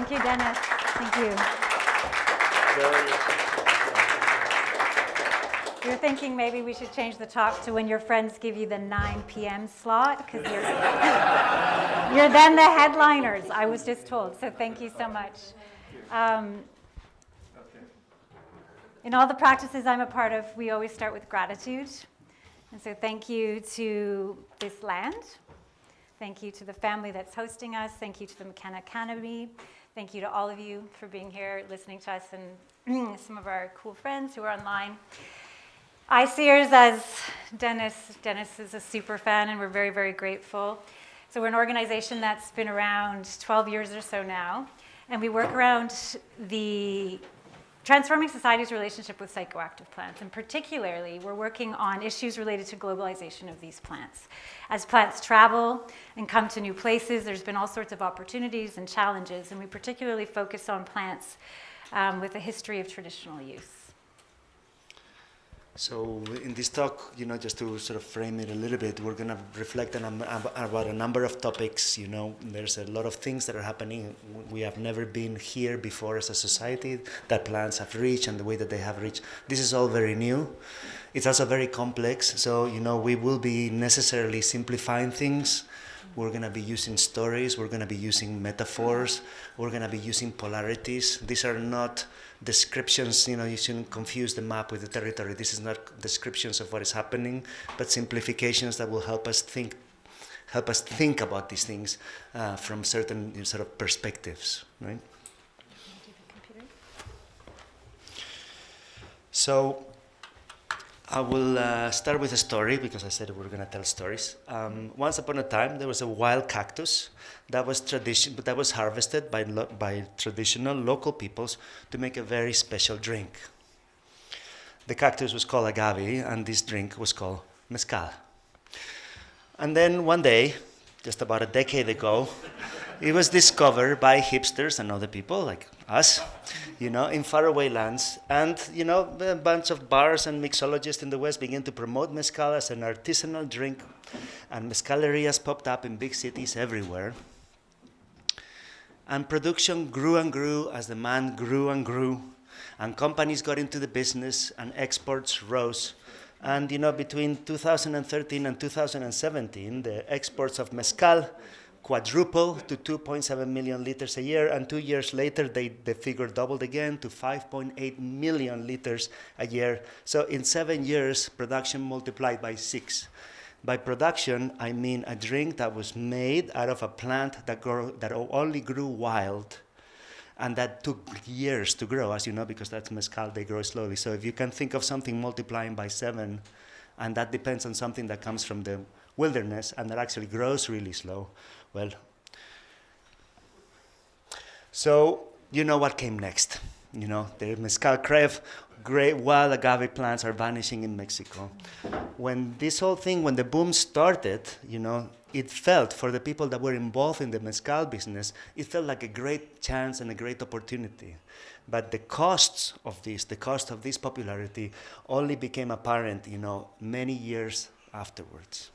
Thank you, Dennis. Thank you. You're thinking maybe we should change the talk to when your friends give you the 9 p.m. slot, because you're then the headliners, I was just told. So thank you so much. In all the practices I'm a part of, we always start with gratitude. And so thank you to this land. Thank you to the family that's hosting us. Thank you to the McKenna Academy. Thank you to all of you for being here, listening to us, and some of our cool friends who are online. ICEERS, as Dennis is a super fan, and we're very, very grateful. So we're an organization that's been around 12 years or so now, and we work around the transforming society's relationship with psychoactive plants, and particularly we're working on issues related to globalization of these plants. As plants travel and come to new places, there's been all sorts of opportunities and challenges, and we particularly focus on plants with a history of traditional use. So in this talk, just to sort of frame it a little bit, we're going to reflect about a number of topics. There's a lot of things that are happening. We have never been here before as a society that plants have reached and the way that they have reached. This is all very new. It's also very complex. So, we will be necessarily simplifying things. We're going to be using stories. We're going to be using metaphors. We're going to be using polarities. These are not descriptions, you shouldn't confuse the map with the territory. This is not descriptions of what is happening, but simplifications that will help us think about these things from certain sort of perspectives, right? So I will start with a story, because I said we're going to tell stories. Once upon a time, there was a wild cactus that was harvested by traditional local peoples to make a very special drink. The cactus was called agave, and this drink was called mezcal. And then one day, just about a decade ago, it was discovered by hipsters and other people like us, in faraway lands. And, a bunch of bars and mixologists in the West began to promote mezcal as an artisanal drink. And mezcalerias popped up in big cities everywhere. And production grew and grew as demand grew and grew. And companies got into the business and exports rose. And, between 2013 and 2017, the exports of mezcal quadrupled to 2.7 million liters a year, and 2 years later, the figure doubled again to 5.8 million liters a year. So in 7 years, production multiplied by 6. By production, I mean a drink that was made out of a plant that only grew wild, and that took years to grow, as you know, because that's mezcal, they grow slowly. So if you can think of something multiplying by 7, and that depends on something that comes from the wilderness and that actually grows really slow, well, so what came next. The mezcal creve, great wild agave plants are vanishing in Mexico. When the boom started, it felt, for the people that were involved in the mezcal business, it felt like a great chance and a great opportunity. But the cost of this popularity only became apparent, many years afterwards.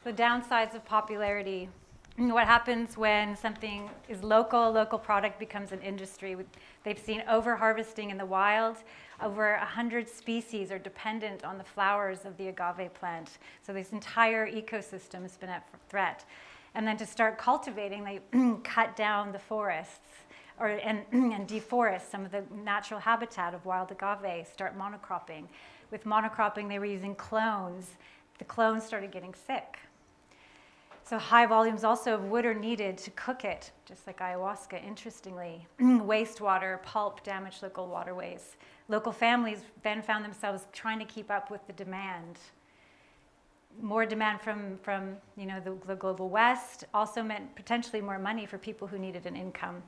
The downsides of popularity. What happens when something is local product becomes an industry. They've seen over-harvesting in the wild. Over 100 species are dependent on the flowers of the agave plant. So this entire ecosystem has been at threat. And then to start cultivating, they cut down the forests and deforest some of the natural habitat of wild agave, start monocropping. With monocropping, they were using clones. The clones started getting sick. So high volumes also of wood are needed to cook it, just like ayahuasca, interestingly. Wastewater, pulp damaged local waterways. Local families then found themselves trying to keep up with the demand. More demand from the global West also meant potentially more money for people who needed an income.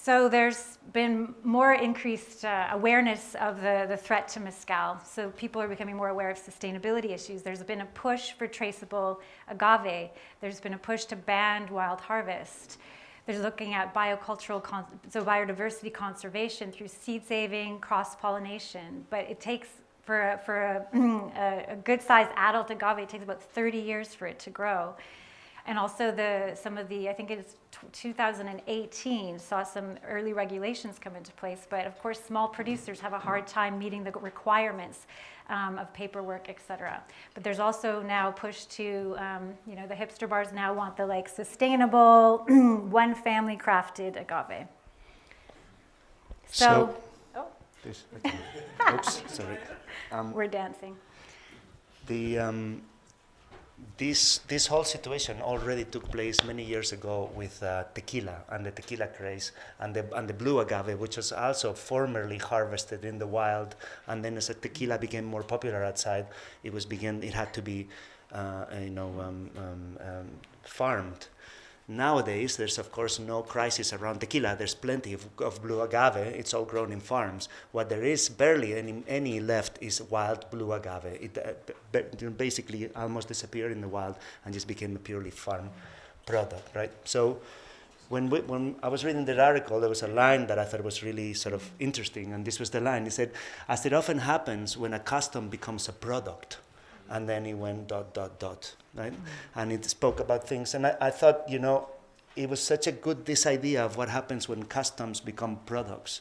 So there's been more increased awareness of the threat to mezcal. So people are becoming more aware of sustainability issues. There's been a push for traceable agave. There's been a push to ban wild harvest. There's looking at biodiversity conservation through seed saving, cross-pollination. But it takes For a good-sized adult agave, it takes about 30 years for it to grow. And also I think it's 2018, saw some early regulations come into place. But of course, small producers have a hard time meeting the requirements of paperwork, et cetera. But there's also now push to, the hipster bars now want the like sustainable, one family crafted agave. So oh. This, okay. Oops, sorry. We're dancing. This whole situation already took place many years ago with tequila and the tequila craze and the blue agave, which was also formerly harvested in the wild, and then as tequila became more popular outside, it had to be farmed. Nowadays, there's of course no crisis around tequila. There's plenty of blue agave. It's all grown in farms. What there is barely any left is wild blue agave. It basically almost disappeared in the wild and just became a purely farm product, right? So when I was reading that article, there was a line that I thought was really sort of interesting, and this was the line. It said, "As it often happens when a custom becomes a product," and then it went ... right? Mm-hmm. And it spoke about things, and I thought, it was such a good, this idea of what happens when customs become products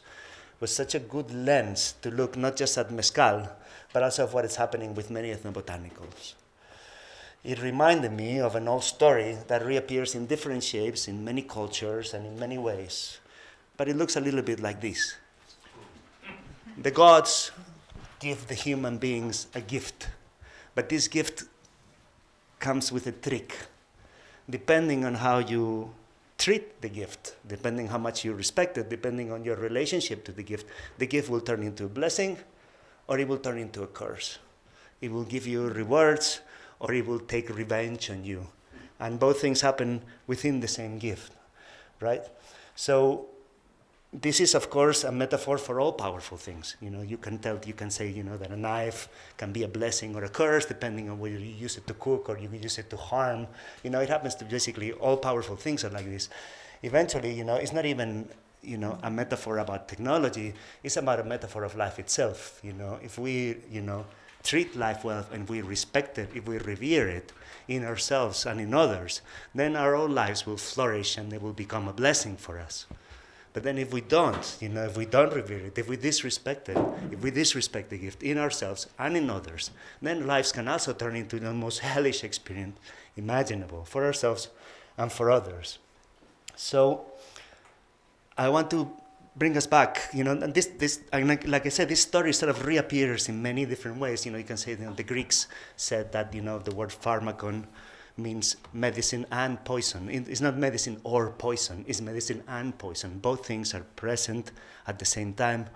was such a good lens to look not just at mezcal, but also of what is happening with many ethnobotanicals. It reminded me of an old story that reappears in different shapes in many cultures and in many ways, but it looks a little bit like this. The gods give the human beings a gift, but this gift comes with a trick. Depending on how you treat the gift, depending how much you respect it, depending on your relationship to the gift will turn into a blessing or it will turn into a curse. It will give you rewards or it will take revenge on you. And both things happen within the same gift, right? So this is, of course, a metaphor for all powerful things. You can say, that a knife can be a blessing or a curse, depending on whether you use it to cook or you use it to harm. It happens to basically all powerful things are like this. Eventually, it's not even, a metaphor about technology. It's about a metaphor of life itself. If we, treat life well and we respect it, if we revere it in ourselves and in others, then our own lives will flourish and they will become a blessing for us. But then if we don't, if we don't revere it, if we disrespect it, if we disrespect the gift in ourselves and in others, then lives can also turn into the most hellish experience imaginable for ourselves and for others. So I want to bring us back, and this, like I said, this story sort of reappears in many different ways. You can say, the Greeks said that, the word pharmakon means medicine and poison. It's not medicine or poison, it's medicine and poison. Both things are present at the same time.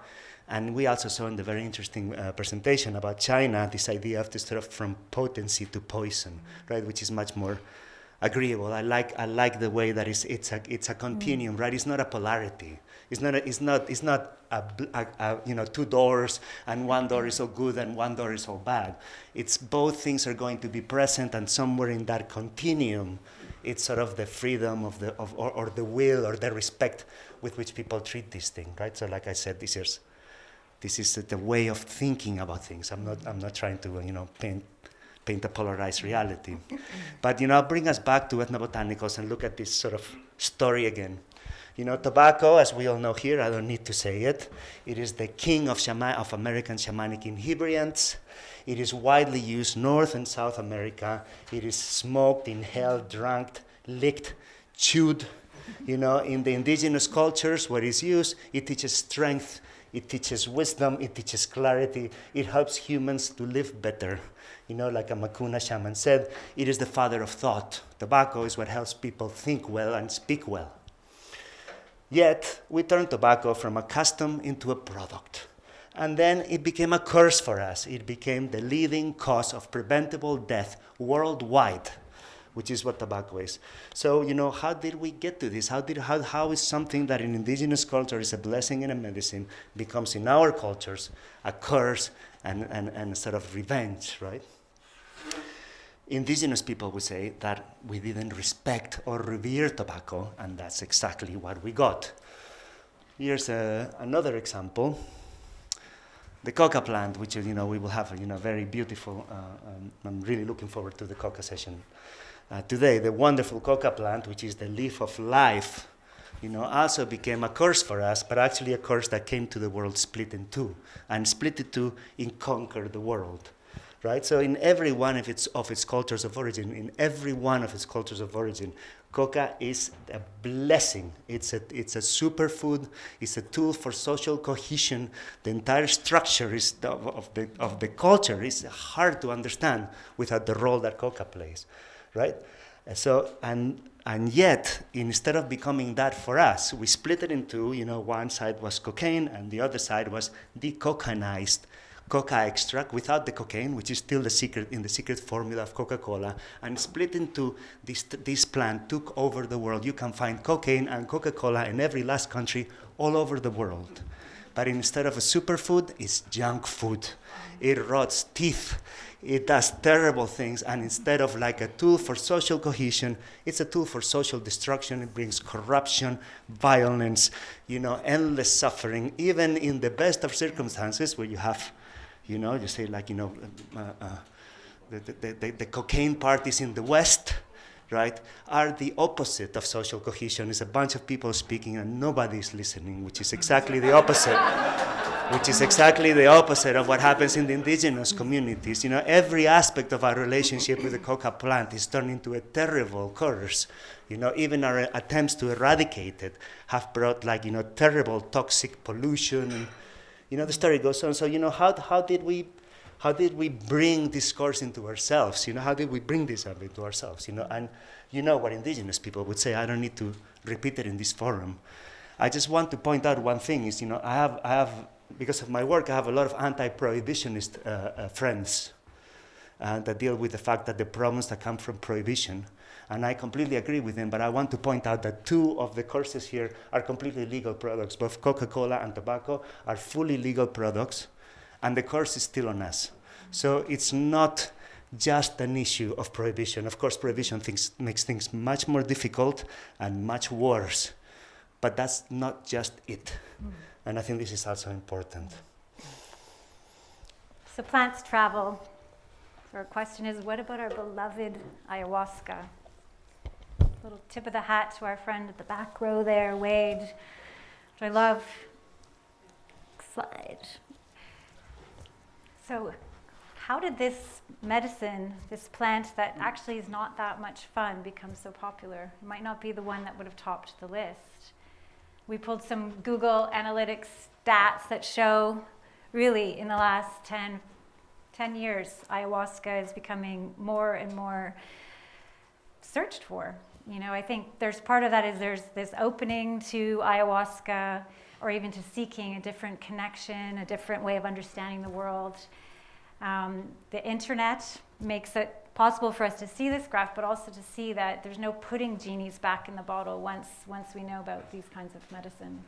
And we also saw in the very interesting presentation about China, this idea of this sort of from potency to poison, right, which is much more agreeable. I like the way that it's a continuum, right? It's not a polarity. It's not two doors and one door is all good and one door is all bad. It's both things are going to be present, and somewhere in that continuum, it's sort of the freedom of or the will or the respect with which people treat this thing, right? So, like I said, this is the way of thinking about things. I'm not trying to paint a polarized reality, but I'll bring us back to ethnobotanicals and look at this sort of story again. Tobacco, as we all know here, I don't need to say it. It is the king of American shamanic inebriants. It is widely used North and South America. It is smoked, inhaled, drank, licked, chewed. In the indigenous cultures where it's used, it teaches strength, it teaches wisdom, it teaches clarity. It helps humans to live better. Like a Makuna shaman said, it is the father of thought. Tobacco is what helps people think well and speak well. Yet, we turned tobacco from a custom into a product. And then it became a curse for us. It became the leading cause of preventable death worldwide, which is what tobacco is. So, how did we get to this? How is something that in indigenous culture is a blessing and a medicine becomes in our cultures a curse and sort of revenge, right? Indigenous people would say that we didn't respect or revere tobacco, and that's exactly what we got. Here's another example. the coca plant, which is, we will have a very beautiful. I'm really looking forward to the coca session today. The wonderful coca plant, which is the leaf of life, also became a curse for us, but actually a curse that came to the world split in two, and split in two in conquer the world, right? So in every one of its cultures of origin, coca is a blessing. It's a superfood. It's a tool for social cohesion. The entire structure of the culture is hard to understand without the role that coca plays, right? So and yet, instead of becoming that for us, we split it in two. One side was cocaine, and the other side was decocainized coca extract without the cocaine, which is still the secret formula of Coca-Cola, and split into this plant took over the world. You can find cocaine and Coca-Cola in every last country all over the world. But instead of a superfood, it's junk food. It rots teeth. It does terrible things, and instead of like a tool for social cohesion, it's a tool for social destruction. It brings corruption, violence, endless suffering, even in the best of circumstances where you have, you say like, the cocaine parties in the West, right, are the opposite of social cohesion. It's a bunch of people speaking and nobody's listening, which is exactly the opposite. Which is exactly the opposite of what happens in the indigenous communities. Every aspect of our relationship with the coca plant is turned into a terrible curse. Even our attempts to eradicate it have brought terrible toxic pollution. And, the story goes on. So, how did we bring this curse into ourselves? How did we bring this up into ourselves? And what indigenous people would say. I don't need to repeat it in this forum. I just want to point out one thing is, I have because of my work, I have a lot of anti-prohibitionist friends that deal with the fact that the problems that come from prohibition, and I completely agree with them, but I want to point out that two of the curses here are completely legal products. Both Coca-Cola and tobacco are fully legal products, and the curse is still on us. So it's not just an issue of prohibition. Of course, prohibition makes things much more difficult and much worse, but that's not just it. And I think this is also important. So plants travel. So our question is, what about our beloved ayahuasca? Little tip of the hat to our friend at the back row there, Wade, which I love. Slide. So how did this medicine, this plant that actually is not that much fun, become so popular? It might not be the one that would have topped the list. We pulled some Google Analytics stats that show really in the last 10 years, ayahuasca is becoming more and more searched for. I think there's part of that is there's this opening to ayahuasca or even to seeking a different connection, a different way of understanding the world. The internet makes it possible for us to see this graph, but also to see that there's no putting genies back in the bottle once we know about these kinds of medicines.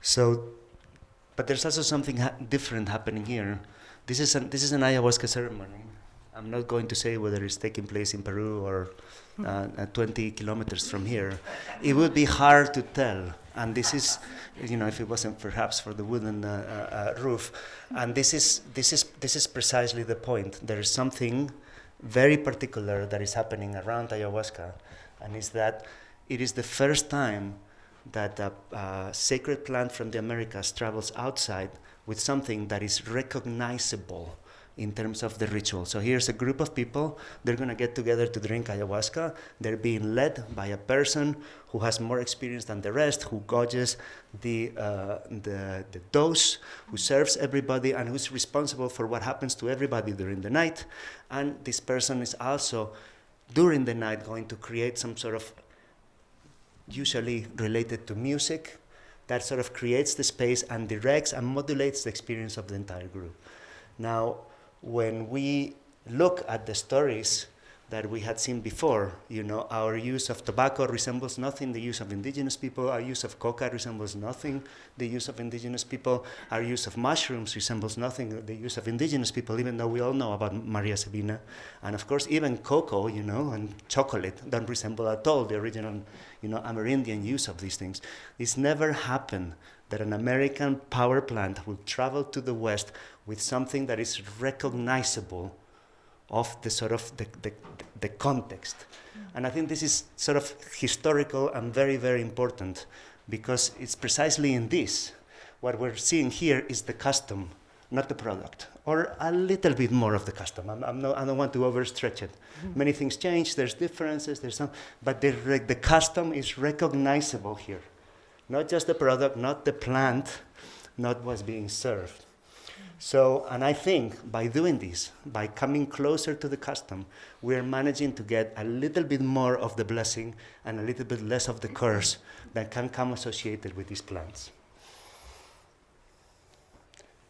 So, but there's also something different happening here. This is an ayahuasca ceremony. I'm not going to say whether it's taking place in Peru or 20 kilometers from here. It would be hard to tell. And this is, if it wasn't perhaps for the wooden roof. And this is precisely the point. There is something very particular that is happening around ayahuasca, and is that it is the first time that a sacred plant from the Americas travels outside with something that is recognizable in terms of the ritual. So here's a group of people. They're going to get together to drink ayahuasca. They're being led by a person who has more experience than the rest, who gauges the dose, who serves everybody, and who's responsible for what happens to everybody during the night. And this person is also, during the night, going to create some sort of, usually related to music, that sort of creates the space and directs and modulates the experience of the entire group. Now, when we look at the stories that we had seen before, our use of tobacco resembles nothing the use of indigenous people, our use of coca resembles nothing the use of indigenous people, our use of mushrooms resembles nothing the use of indigenous people, even though we all know about Maria Sabina. And of course, even cocoa, and chocolate don't resemble at all the original, Amerindian use of these things. This never happened that an American power plant will travel to the West with something that is recognizable of the sort of the context. And I think this is sort of historical and very, very important, because it's precisely in this. What we're seeing here is the custom, not the product, or a little bit more of the custom. I don't want to overstretch it. Many things change, there's differences, but the custom is recognizable here. Not just the product, not the plant, not what's being served. So, and I think by doing this, by coming closer to the custom, we're managing to get a little bit more of the blessing and a little bit less of the curse that can come associated with these plants.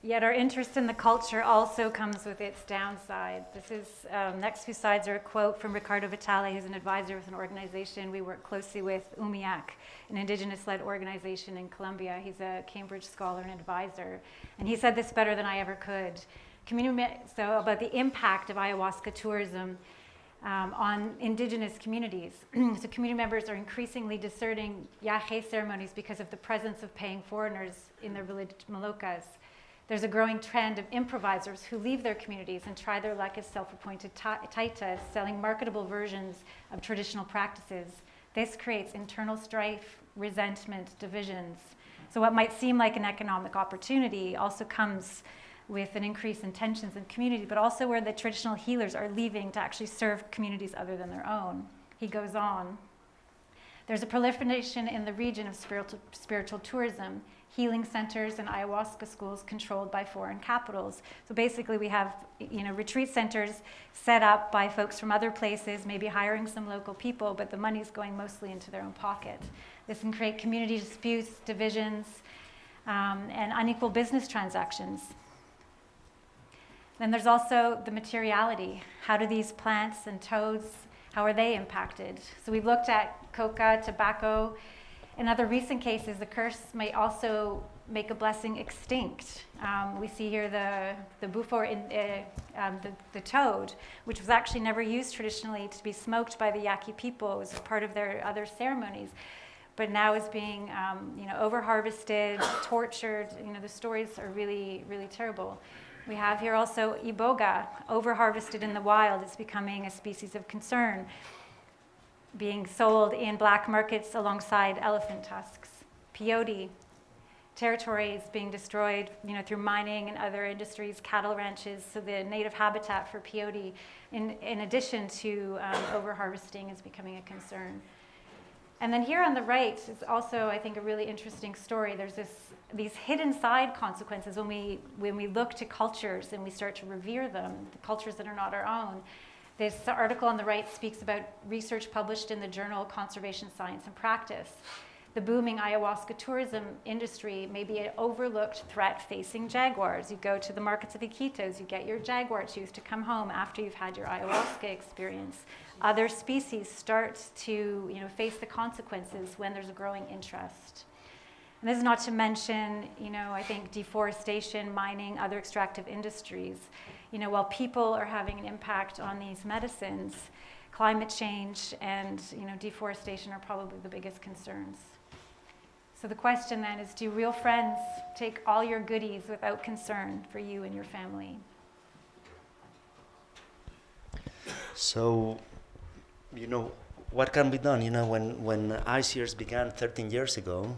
Yet our interest in the culture also comes with its downside. This is, next few slides are a quote from Ricardo Vitale, who's an advisor with an organization we work closely with, UMIAC, an Indigenous-led organization in Colombia. He's a Cambridge scholar and advisor. And he said this better than I ever could. So about the impact of ayahuasca tourism on Indigenous communities. So community members are increasingly discerning yahe ceremonies because of the presence of paying foreigners in their village Malokas. There's a growing trend of improvisers who leave their communities and try their luck as self-appointed taitas, selling marketable versions of traditional practices. This creates internal strife, resentment, divisions. So what might seem like an economic opportunity also comes with an increase in tensions in community, but also where the traditional healers are leaving to actually serve communities other than their own. He goes on. There's a proliferation in the region of spiritual tourism, healing centers and ayahuasca schools controlled by foreign capitals. So basically we have, retreat centers set up by folks from other places, maybe hiring some local people, but the money's going mostly into their own pocket. This can create community disputes, divisions, and unequal business transactions. Then there's also the materiality. How do these plants and toads, how are they impacted? So we've looked at coca, tobacco. In other recent cases, the curse may also make a blessing extinct. We see here the bufo, the toad, which was actually never used traditionally to be smoked by the Yaqui people. It was part of their other ceremonies, but now is being over-harvested, tortured. The stories are really, really terrible. We have here also iboga, over-harvested in the wild. It's becoming a species of concern, being sold in black markets alongside elephant tusks. Peyote, territories being destroyed, through mining and other industries, cattle ranches. So the native habitat for peyote, in addition to over-harvesting, is becoming a concern. And then here on the right is also, I think, a really interesting story. There's these hidden side consequences when we look to cultures and we start to revere them, the cultures that are not our own. This article on the right speaks about research published in the journal Conservation, Science, and Practice. The booming ayahuasca tourism industry may be an overlooked threat facing jaguars. You go to the markets of Iquitos, you get your jaguar tooth to come home after you've had your ayahuasca experience. Other species start to face the consequences when there's a growing interest. And this is not to mention, I think deforestation, mining, other extractive industries. While people are having an impact on these medicines, climate change and deforestation are probably the biggest concerns. So the question then is, do real friends take all your goodies without concern for you and your family? So, what can be done? When Ice Years began 13 years ago,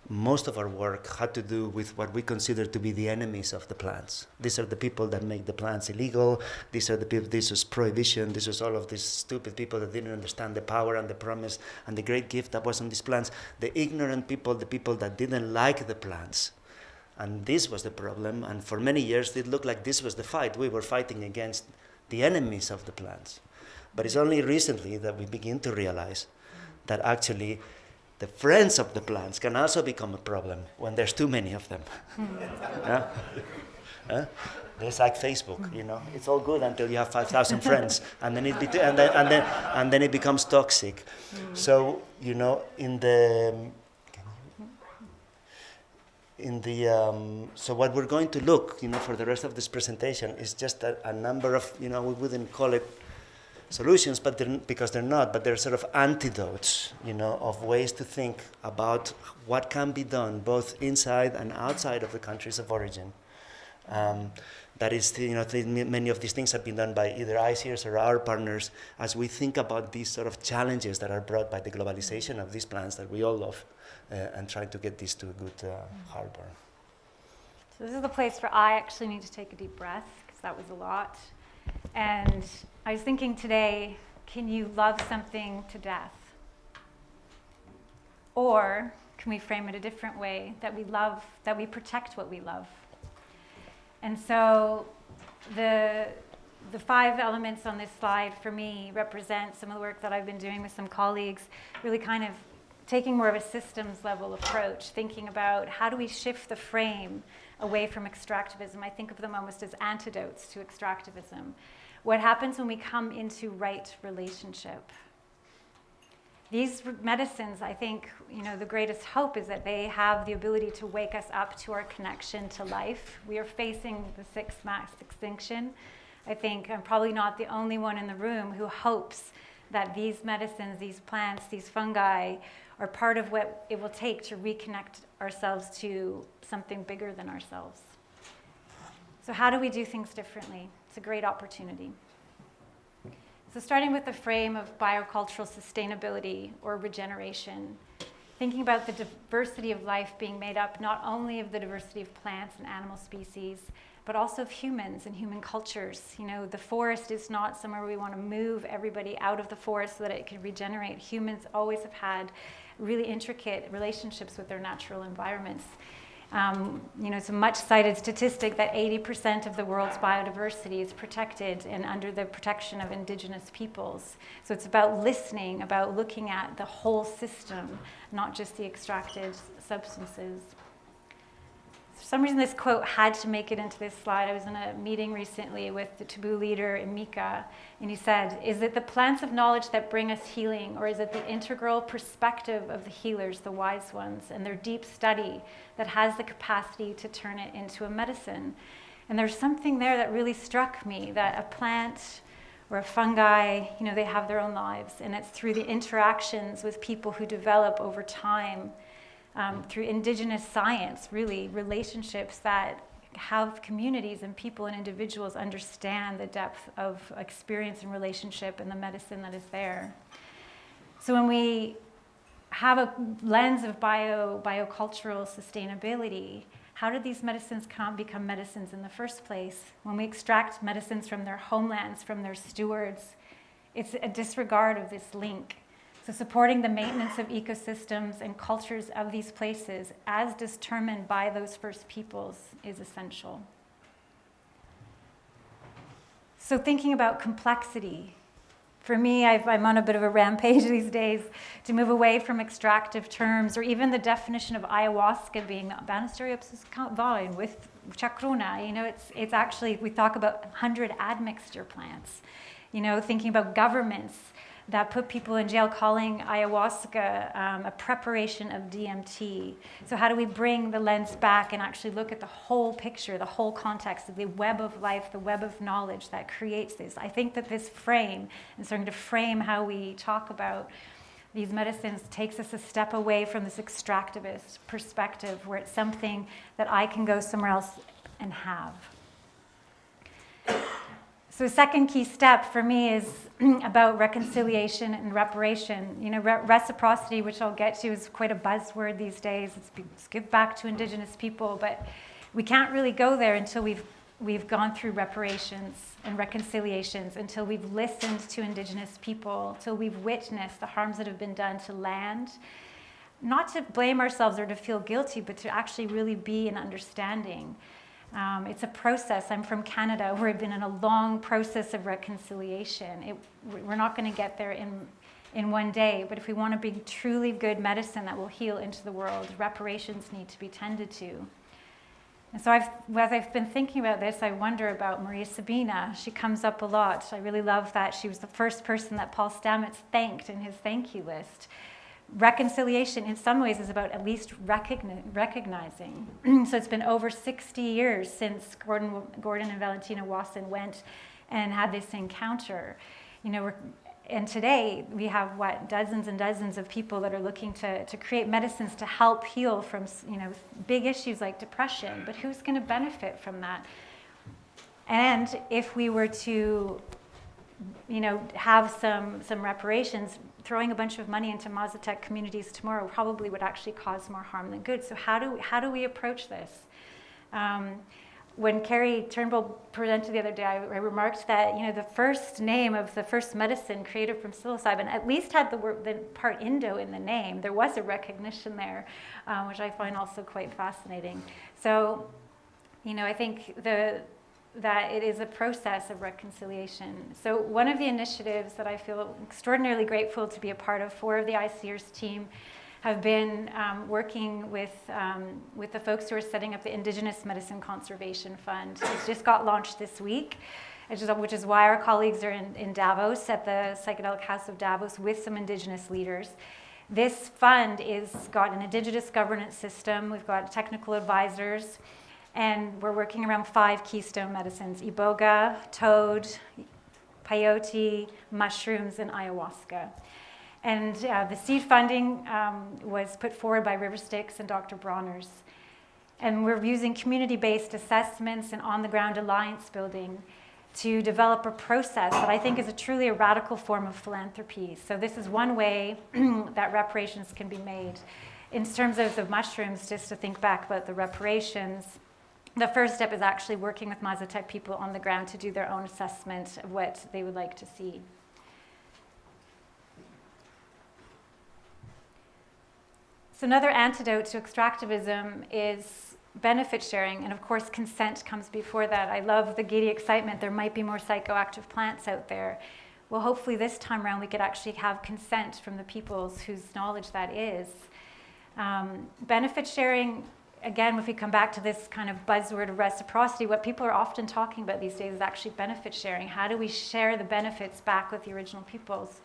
most of our work had to do with what we consider to be the enemies of the plants. These are the people that make the plants illegal. These are the people, this was prohibition. This was all of these stupid people that didn't understand the power and the promise and the great gift that was on these plants. The ignorant people, the people that didn't like the plants. And this was the problem. And for many years, it looked like this was the fight. We were fighting against the enemies of the plants. But it's only recently that we begin to realize that actually the friends of the plants can also become a problem when there's too many of them. It's like Facebook, It's all good until you have 5,000 friends, and then it becomes toxic. So so what we're going to look, for the rest of this presentation is just a number of, we wouldn't call it solutions, but because they're not, but they're sort of antidotes, of ways to think about what can be done both inside and outside of the countries of origin. That is, many of these things have been done by either ICERs or our partners as we think about these sort of challenges that are brought by the globalization of these plants that we all love, and trying to get these to a good harbor. So this is the place where I actually need to take a deep breath, because that was a lot. And I was thinking today, can you love something to death? Or can we frame it a different way, that we protect what we love? And so the 5 elements on this slide for me represent some of the work that I've been doing with some colleagues, really kind of taking more of a systems level approach, thinking about how do we shift the frame away from extractivism. I think of them almost as antidotes to extractivism. What happens when we come into right relationship? These medicines, I think, the greatest hope is that they have the ability to wake us up to our connection to life. We are facing the 6th mass extinction. I think I'm probably not the only one in the room who hopes that these medicines, these plants, these fungi are part of what it will take to reconnect ourselves to something bigger than ourselves. So how do we do things differently? It's a great opportunity. So starting with the frame of biocultural sustainability or regeneration, thinking about the diversity of life being made up not only of the diversity of plants and animal species, but also of humans and human cultures. The forest is not somewhere we want to move everybody out of the forest so that it can regenerate. Humans always have had really intricate relationships with their natural environments. It's a much cited statistic that 80% of the world's biodiversity is protected and under the protection of indigenous peoples. So it's about listening, about looking at the whole system, not just the extracted substances. For some reason, this quote had to make it into this slide. I was in a meeting recently with the Taboo leader, Emika, and he said, "Is it the plants of knowledge that bring us healing, or is it the integral perspective of the healers, the wise ones, and their deep study that has the capacity to turn it into a medicine?" And there's something there that really struck me, that a plant or a fungi, they have their own lives, and it's through the interactions with people who develop over time, through indigenous science, really, relationships that have communities and people and individuals understand the depth of experience and relationship and the medicine that is there. So when we have a lens of biocultural sustainability, how did these medicines become medicines in the first place? When we extract medicines from their homelands, from their stewards, it's a disregard of this link. So supporting the maintenance of ecosystems and cultures of these places as determined by those first peoples is essential. So thinking about complexity. For me, I'm on a bit of a rampage these days to move away from extractive terms, or even the definition of ayahuasca being Banastereopsis vine with chacruna. It's actually, we talk about 100 admixture plants. Thinking about governments that put people in jail, calling ayahuasca a preparation of DMT. So how do we bring the lens back and actually look at the whole picture, the whole context of the web of life, the web of knowledge that creates this? I think that this frame, and starting to frame how we talk about these medicines, takes us a step away from this extractivist perspective, where it's something that I can go somewhere else and have. So the second key step for me is about reconciliation and reparation. Reciprocity, which I'll get to, is quite a buzzword these days. It's give back to Indigenous people, but we can't really go there until we've gone through reparations and reconciliations, until we've listened to Indigenous people, until we've witnessed the harms that have been done to land. Not to blame ourselves or to feel guilty, but to actually really be in understanding. It's a process. I'm from Canada, where we've been in a long process of reconciliation. We're not going to get there in one day, but if we want to bring truly good medicine that will heal into the world, reparations need to be tended to. And so as I've been thinking about this, I wonder about Maria Sabina. She comes up a lot. I really love that she was the first person that Paul Stamets thanked in his thank you list. Reconciliation, in some ways, is about at least recognizing. So it's been over 60 years since Gordon and Valentina Wasson went and had this encounter. And today we have dozens and dozens of people that are looking to create medicines to help heal from big issues like depression. But who's going to benefit from that? And if we were to have some reparations, throwing a bunch of money into Mazatec communities tomorrow probably would actually cause more harm than good. So how do we approach this? When Carrie Turnbull presented the other day, I remarked that the first name of the first medicine created from psilocybin at least had the part Indo in the name. There was a recognition there, which I find also quite fascinating. So, I think that it is a process of reconciliation. So one of the initiatives that I feel extraordinarily grateful to be a part of, 4 of the ICEER's team have been working with the folks who are setting up the Indigenous Medicine Conservation Fund. It's just got launched this week, which is why our colleagues are in Davos, at the Psychedelic House of Davos, with some Indigenous leaders. This fund is got an Indigenous governance system. We've got technical advisors, and we're working around 5 keystone medicines: iboga, toad, peyote, mushrooms, and ayahuasca. And the seed funding was put forward by Riverstyx and Dr. Bronner's. And we're using community-based assessments and on-the-ground alliance building to develop a process that I think is truly a radical form of philanthropy. So this is one way that reparations can be made. In terms of the mushrooms, just to think back about the reparations, the first step is actually working with Mazatec people on the ground to do their own assessment of what they would like to see. So another antidote to extractivism is benefit sharing, and of course consent comes before that. I love the giddy excitement. There might be more psychoactive plants out there. Well, hopefully this time around we could actually have consent from the peoples whose knowledge that is. Benefit sharing, again, if we come back to this kind of buzzword of reciprocity, what people are often talking about these days is actually benefit sharing. How do we share the benefits back with the original peoples?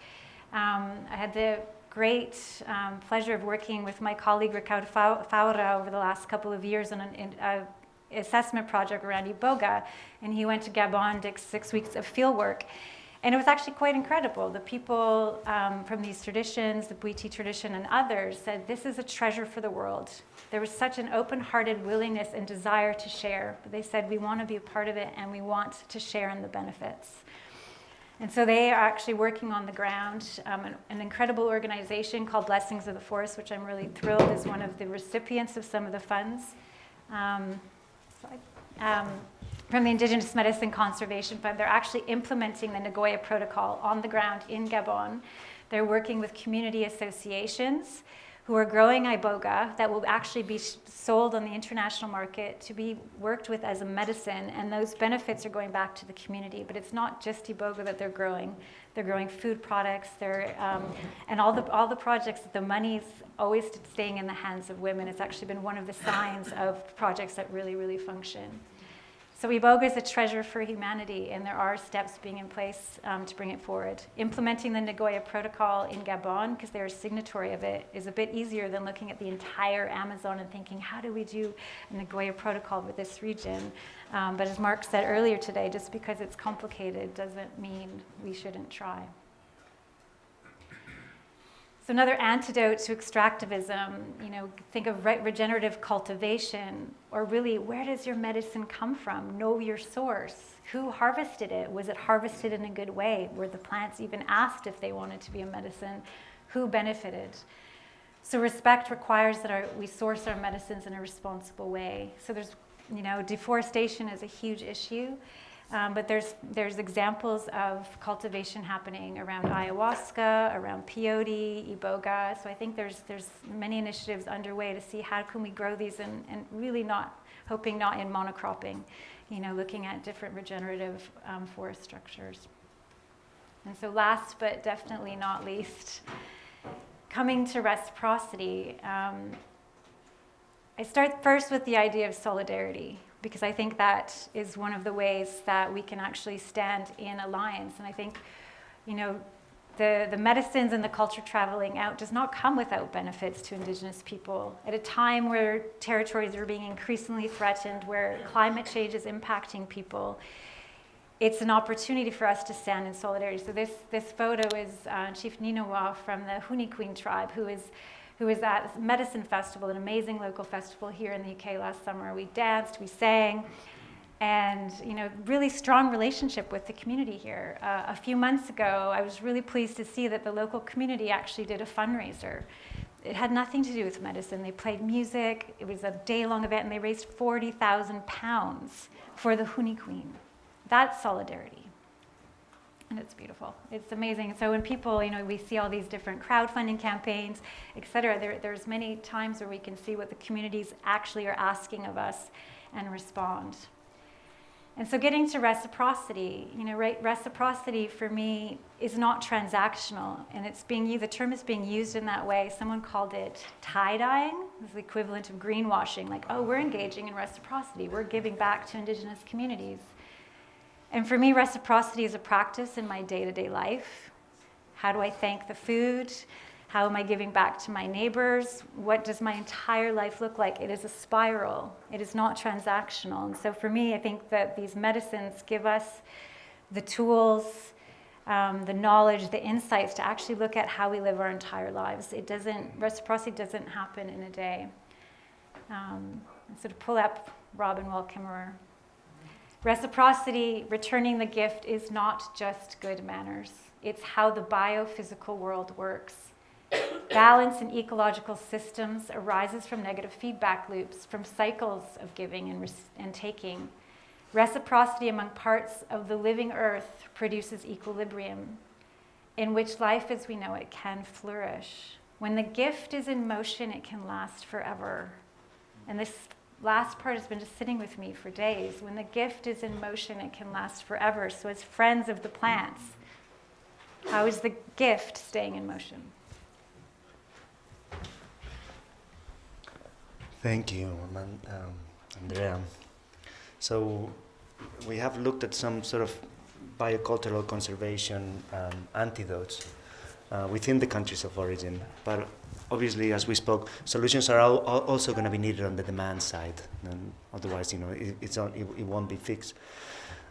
I had the great pleasure of working with my colleague Ricardo Faura over the last couple of years on an assessment project around iboga, and he went to Gabon, did 6 weeks of field work. And it was actually quite incredible. The people from these traditions, the Bwiti tradition and others, said this is a treasure for the world. There was such an open-hearted willingness and desire to share. But they said we want to be a part of it and we want to share in the benefits. And so they are actually working on the ground. An incredible organization called Blessings of the Forest, which I'm really thrilled is one of the recipients of some of the funds. From the Indigenous Medicine Conservation Fund, they're actually implementing the Nagoya Protocol on the ground in Gabon. They're working with community associations who are growing iboga that will actually be sold on the international market to be worked with as a medicine, and those benefits are going back to the community. But it's not just iboga that they're growing. They're growing food products. And all the projects, the money's always staying in the hands of women. It's actually been one of the signs of projects that really, really function. So iboga is a treasure for humanity, and there are steps being in place to bring it forward. Implementing the Nagoya Protocol in Gabon, because they're a signatory of it, is a bit easier than looking at the entire Amazon and thinking, how do we do a Nagoya Protocol with this region? But as Mark said earlier today, just because it's complicated doesn't mean we shouldn't try. So another antidote to extractivism, think of regenerative cultivation, or really, where does your medicine come from? Know your source. Who harvested it? Was it harvested in a good way? Were the plants even asked if they wanted to be a medicine? Who benefited? So respect requires that we source our medicines in a responsible way. So there's, deforestation is a huge issue. But there's examples of cultivation happening around ayahuasca, around peyote, iboga. So I think there's many initiatives underway to see how can we grow these and really hoping not in monocropping, looking at different regenerative forest structures. And so last but definitely not least, coming to reciprocity, I start first with the idea of solidarity, because I think that is one of the ways that we can actually stand in alliance. And I think, the medicines and the culture traveling out does not come without benefits to Indigenous people. At a time where territories are being increasingly threatened, where climate change is impacting people, it's an opportunity for us to stand in solidarity. So this photo is Chief Ninawa from the Huni Queen tribe, who was at Medicine Festival, an amazing local festival here in the UK last summer. We danced, we sang, and really strong relationship with the community here. A few months ago, I was really pleased to see that the local community actually did a fundraiser. It had nothing to do with medicine. They played music. It was a day-long event, and they raised £40,000 for the Huni Queen. That's solidarity. And it's beautiful. It's amazing. So when people, we see all these different crowdfunding campaigns, et cetera, there's many times where we can see what the communities actually are asking of us and respond. And so getting to reciprocity, reciprocity for me is not transactional, and the term is being used in that way. Someone called it tie-dyeing. It's the equivalent of greenwashing, like, oh, we're engaging in reciprocity. We're giving back to Indigenous communities. And for me, reciprocity is a practice in my day-to-day life. How do I thank the food? How am I giving back to my neighbors? What does my entire life look like? It is a spiral. It is not transactional. And so for me, I think that these medicines give us the tools, the knowledge, the insights to actually look at how we live our entire lives. Reciprocity doesn't happen in a day. And so to pull up Robin Wall Kimmerer. Reciprocity, returning the gift, is not just good manners. It's how the biophysical world works. Balance in ecological systems arises from negative feedback loops, from cycles of giving and taking. Reciprocity among parts of the living earth produces equilibrium, in which life as we know it can flourish. When the gift is in motion, it can last forever. And this last part has been just sitting with me for days. When the gift is in motion, it can last forever. So as friends of the plants, how is the gift staying in motion? Thank you, Andrea. So we have looked at some sort of biocultural conservation antidotes within the countries of origin, but obviously, as we spoke, solutions are also going to be needed on the demand side, and otherwise, it won't be fixed.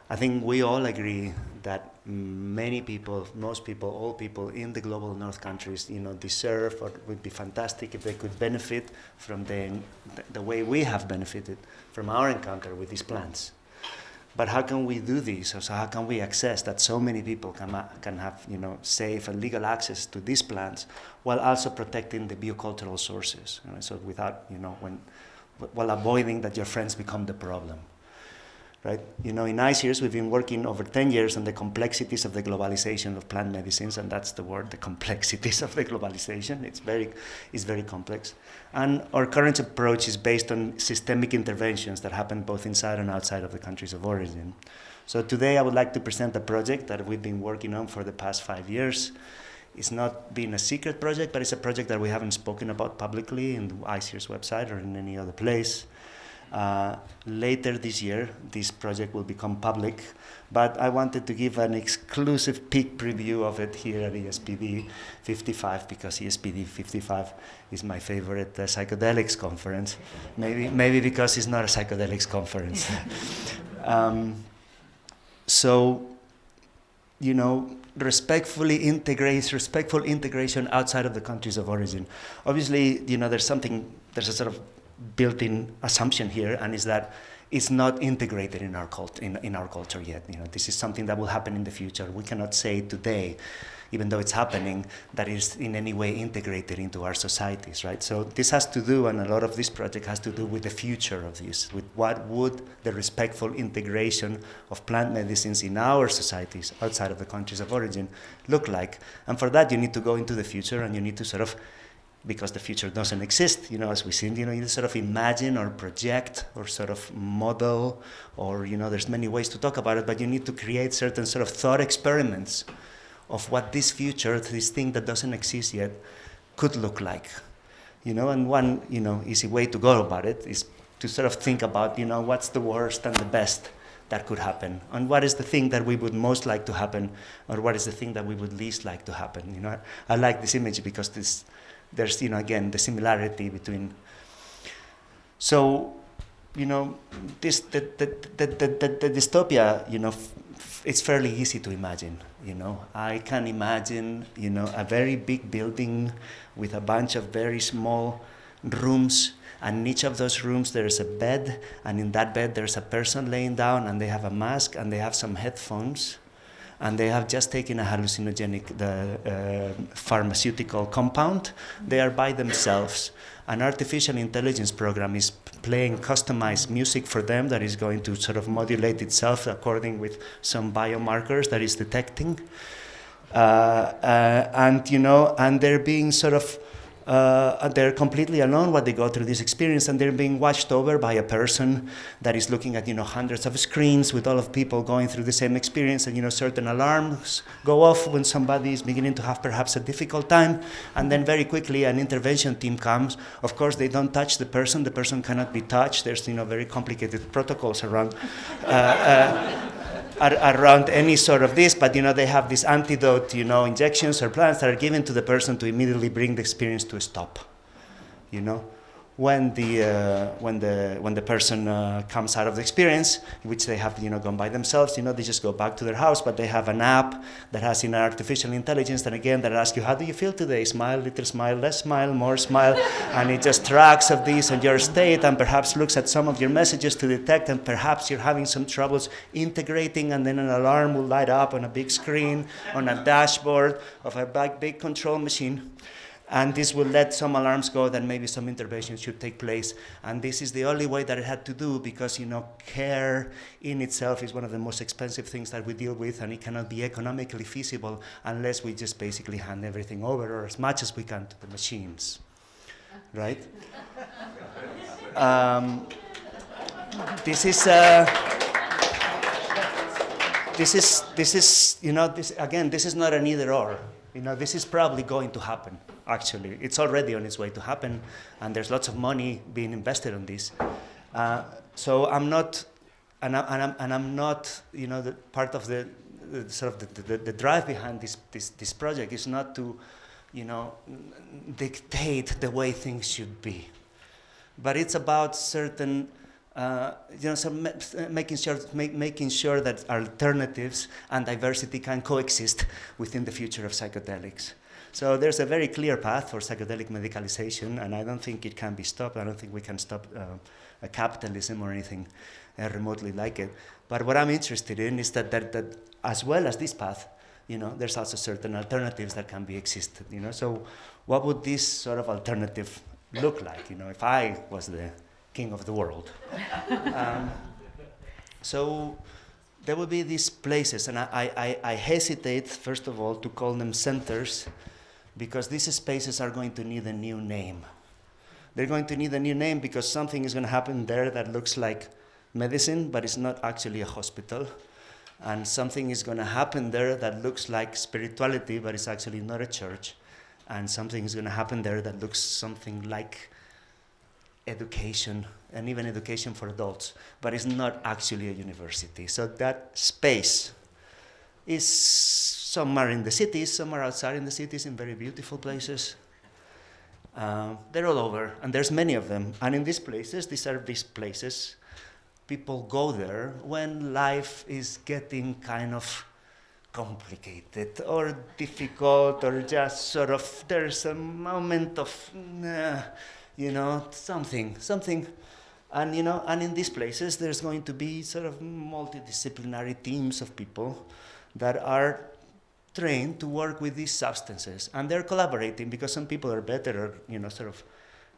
I think we all agree that many people, most people, all people in the global north countries, deserve, or would be fantastic if they could benefit from the way we have benefited from our encounter with these plants. But how can we do this? So how can we access that so many people can have, safe and legal access to these plants, while also protecting the biocultural sources? So without, while avoiding that your friends become the problem. Right? In ICEERS, we've been working over 10 years on the complexities of the globalization of plant medicines, and that's the word, the complexities of the globalization. It's very complex. And our current approach is based on systemic interventions that happen both inside and outside of the countries of origin. So today I would like to present a project that we've been working on for the past 5 years. It's not been a secret project, but it's a project that we haven't spoken about publicly in the ICEERS website or in any other place. Later this year, this project will become public, but I wanted to give an exclusive peek preview of it here at ESPD 55, because ESPD 55 is my favorite psychedelics conference. Maybe because it's not a psychedelics conference. Respectful integration outside of the countries of origin. Obviously, there's a sort of built-in assumption here, and is that it's not integrated in our culture yet. This is something that will happen in the future. We cannot say today, even though it's happening, that it's in any way integrated into our societies, right? So this has to do, and a lot of this project has to do with the future of this, with what would the respectful integration of plant medicines in our societies outside of the countries of origin look like. And for that, you need to go into the future, and you need to sort of, because the future doesn't exist, as we see, you sort of imagine or project or sort of model, or, there's many ways to talk about it, but you need to create certain sort of thought experiments of what this future, this thing that doesn't exist yet, could look like. And one, easy way to go about it is to sort of think about, what's the worst and the best that could happen, and what is the thing that we would most like to happen, or what is the thing that we would least like to happen. I like this image because there's, again, the similarity between. So, the dystopia, it's fairly easy to imagine, you know. I can imagine, you know, a very big building with a bunch of very small rooms, and in each of those rooms there's a bed, and in that bed there's a person laying down, and they have a mask, and they have some headphones, and they have just taken a hallucinogenic pharmaceutical compound. They are by themselves. An artificial intelligence program is playing customized music for them that is going to sort of modulate itself according with some biomarkers that is detecting. And, you know, and they're being sort of, they're completely alone while they go through this experience, and they're being watched over by a person that is looking at, you know, hundreds of screens with all of people going through the same experience, and, you know, certain alarms go off when somebody is beginning to have perhaps a difficult time, and then very quickly an intervention team comes. Of course, they don't touch the person cannot be touched. There's, you know, very complicated protocols around around any sort of this, but, you know, they have this antidote, you know, injections or plants that are given to the person to immediately bring the experience to a stop, you know. When the person comes out of the experience, which they have, you know, gone by themselves, you know, they just go back to their house, but they have an app that has, you know, artificial intelligence, and again, that asks you, how do you feel today? Smile, little smile, less smile, more smile, and it just tracks of this and your state, and perhaps looks at some of your messages to detect, and perhaps you're having some troubles integrating, and then an alarm will light up on a big screen, on a dashboard of a big control machine. And this will let some alarms go that maybe some intervention should take place. And this is the only way that it had to do, because, you know, care in itself is one of the most expensive things that we deal with, and it cannot be economically feasible unless we just basically hand everything over, or as much as we can, to the machines, right? This is, you know, this is not an either or. You know, this is probably going to happen, actually. It's already on its way to happen, and there's lots of money being invested on this. So I'm not, and I'm not, you know, the part of the sort of the drive behind this project is not to, you know, dictate the way things should be. But it's about certain, you know, so making sure that alternatives and diversity can coexist within the future of psychedelics. So there's a very clear path for psychedelic medicalization, and I don't think it can be stopped. I don't think we can stop capitalism or anything remotely like it. But what I'm interested in is that as well as this path, you know, there's also certain alternatives that can be existed. You know, so what would this sort of alternative look like? You know, if I was the king of the world. So there will be these places, and I hesitate, first of all, to call them centers, because these spaces are going to need a new name. They're going to need a new name because something is going to happen there that looks like medicine, but it's not actually a hospital. And something is going to happen there that looks like spirituality, but it's actually not a church. And something is going to happen there that looks something like education, and even education for adults, but it's not actually a university. So that space is somewhere in the cities, somewhere outside in the cities, in very beautiful places. They're all over, and there's many of them. And in these places, these places, people go there when life is getting kind of complicated or difficult, or just sort of, there's a moment of, you know, something. And, you know, and in these places, there's going to be sort of multidisciplinary teams of people that are trained to work with these substances. And they're collaborating, because some people are better at, you know, sort of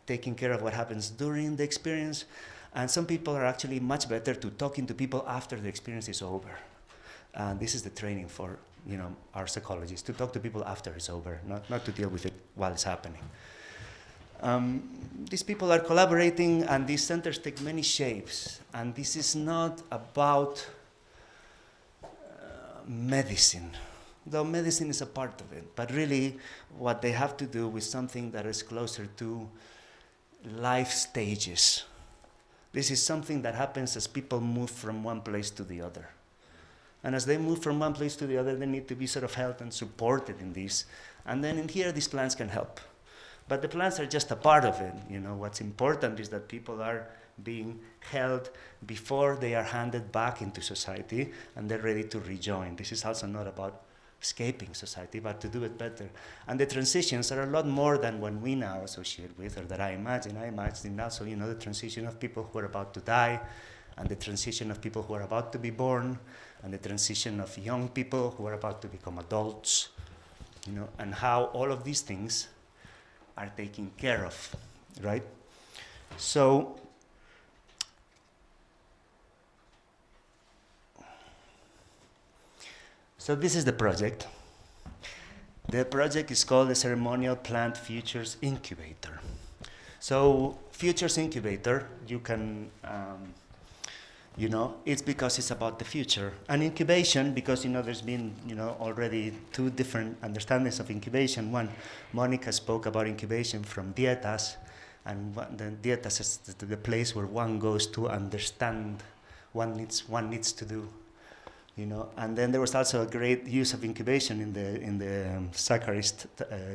taking care of what happens during the experience. And some people are actually much better to talking to people after the experience is over. And this is the training for, you know, our psychologists, to talk to people after it's over, not to deal with it while it's happening. These people are collaborating, and these centers take many shapes. And this is not about medicine, though medicine is a part of it. But really, what they have to do with something that is closer to life stages. This is something that happens as people move from one place to the other. And as they move from one place to the other, they need to be sort of helped and supported in this. And then in here, these plants can help. But the plants are just a part of it. You know, what's important is that people are being held before they are handed back into society and they're ready to rejoin. This is also not about escaping society, but to do it better. And the transitions are a lot more than what we now associate with, or that I imagine. I imagine also, the transition of people who are about to die, and the transition of people who are about to be born, and the transition of young people who are about to become adults, and how all of these things are taken care of, right? So this is the project. The project is called the Ceremonial Plant Futures Incubator. So Futures Incubator, you can, it's because it's about the future. And incubation, because, there's been, already two different understandings of incubation. One, Monica spoke about incubation from dietas, and the dietas is the place where one goes to understand what one needs to do. And then there was also a great use of incubation in the Saccharist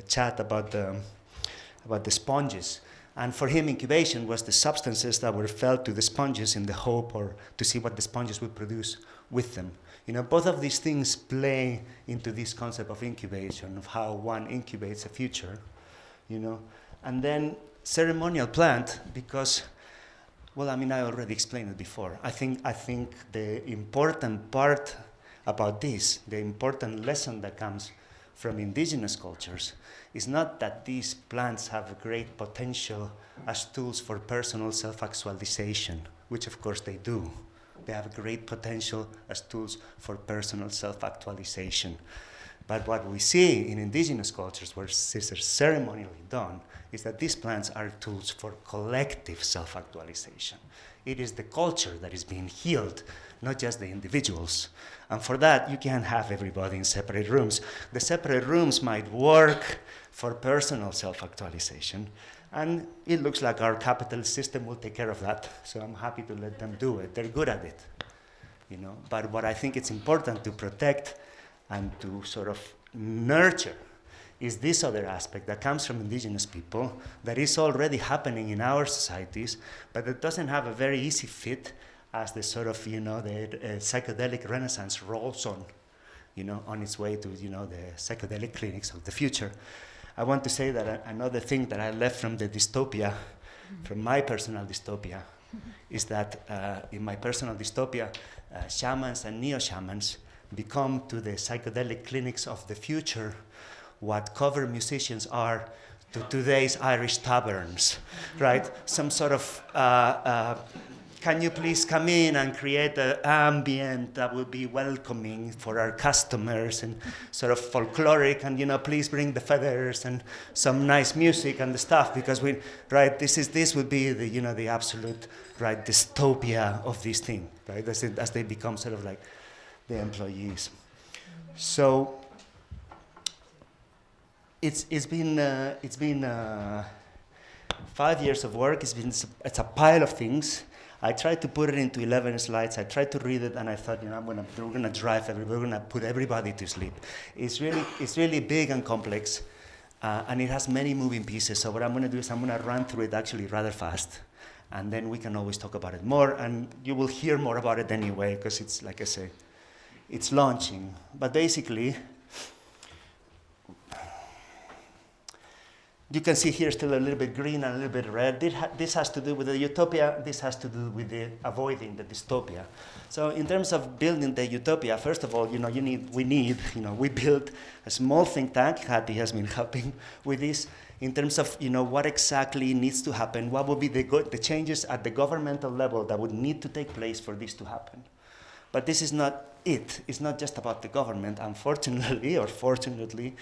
chat about the sponges. And for him, incubation was the substances that were fed to the sponges in the hope or to see what the sponges would produce with them. Both of these things play into this concept of incubation, of how one incubates a future. And then ceremonial plant, because well, I already explained it before. I think the important part about this, the important lesson that comes from indigenous cultures, is not that these plants have a great potential as tools for personal self-actualization, which of course they do. They have a great potential as tools for personal self-actualization. But what we see in indigenous cultures, where this is ceremonially done, is that these plants are tools for collective self-actualization. It is the culture that is being healed, not just the individuals. And for that, you can't have everybody in separate rooms. The separate rooms might work for personal self-actualization, and it looks like our capitalist system will take care of that, so I'm happy to let them do it. They're good at it, But what I think it's important to protect and to sort of nurture is this other aspect that comes from indigenous people that is already happening in our societies, but it doesn't have a very easy fit as the sort of, the psychedelic renaissance rolls on, on its way to, the psychedelic clinics of the future. I want to say that another thing that I left from the dystopia, from my personal dystopia, is that in my personal dystopia, shamans and neo-shamans become to the psychedelic clinics of the future what cover musicians are to today's Irish taverns, right? Some sort of, can you please come in and create an ambient that will be welcoming for our customers and sort of folkloric, and please bring the feathers and some nice music and the stuff, because this would be the the absolute dystopia of this thing, right? As they become sort of like the employees. So it's been 5 years of work. It's a pile of things. I tried to put it into 11 slides. I tried to read it, and I thought, we're gonna drive we're gonna put everybody to sleep. It's really big and complex, and it has many moving pieces. So what I'm gonna do is I'm gonna run through it actually rather fast, and then we can always talk about it more. And you will hear more about it anyway, because it's, like I say, it's launching. But basically, you can see here still a little bit green and a little bit red. This has to do with the utopia. This has to do with the avoiding the dystopia. So in terms of building the utopia, first of all, we built a small think tank. Hattie has been helping with this in terms of, what exactly needs to happen, what would be the changes at the governmental level that would need to take place for this to happen. But this is not it. It's not just about the government. Unfortunately, or fortunately,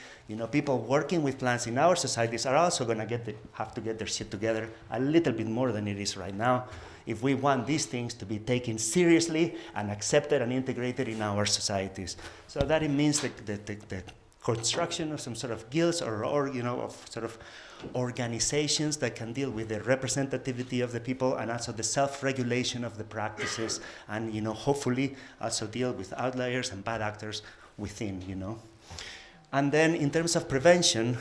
people working with plants in our societies are also going to have to get their shit together a little bit more than it is right now, if we want these things to be taken seriously and accepted and integrated in our societies. So that it means the construction of some sort of guilds or of sort of organizations that can deal with the representativity of the people and also the self-regulation of the practices, and hopefully also deal with outliers and bad actors within. And then in terms of prevention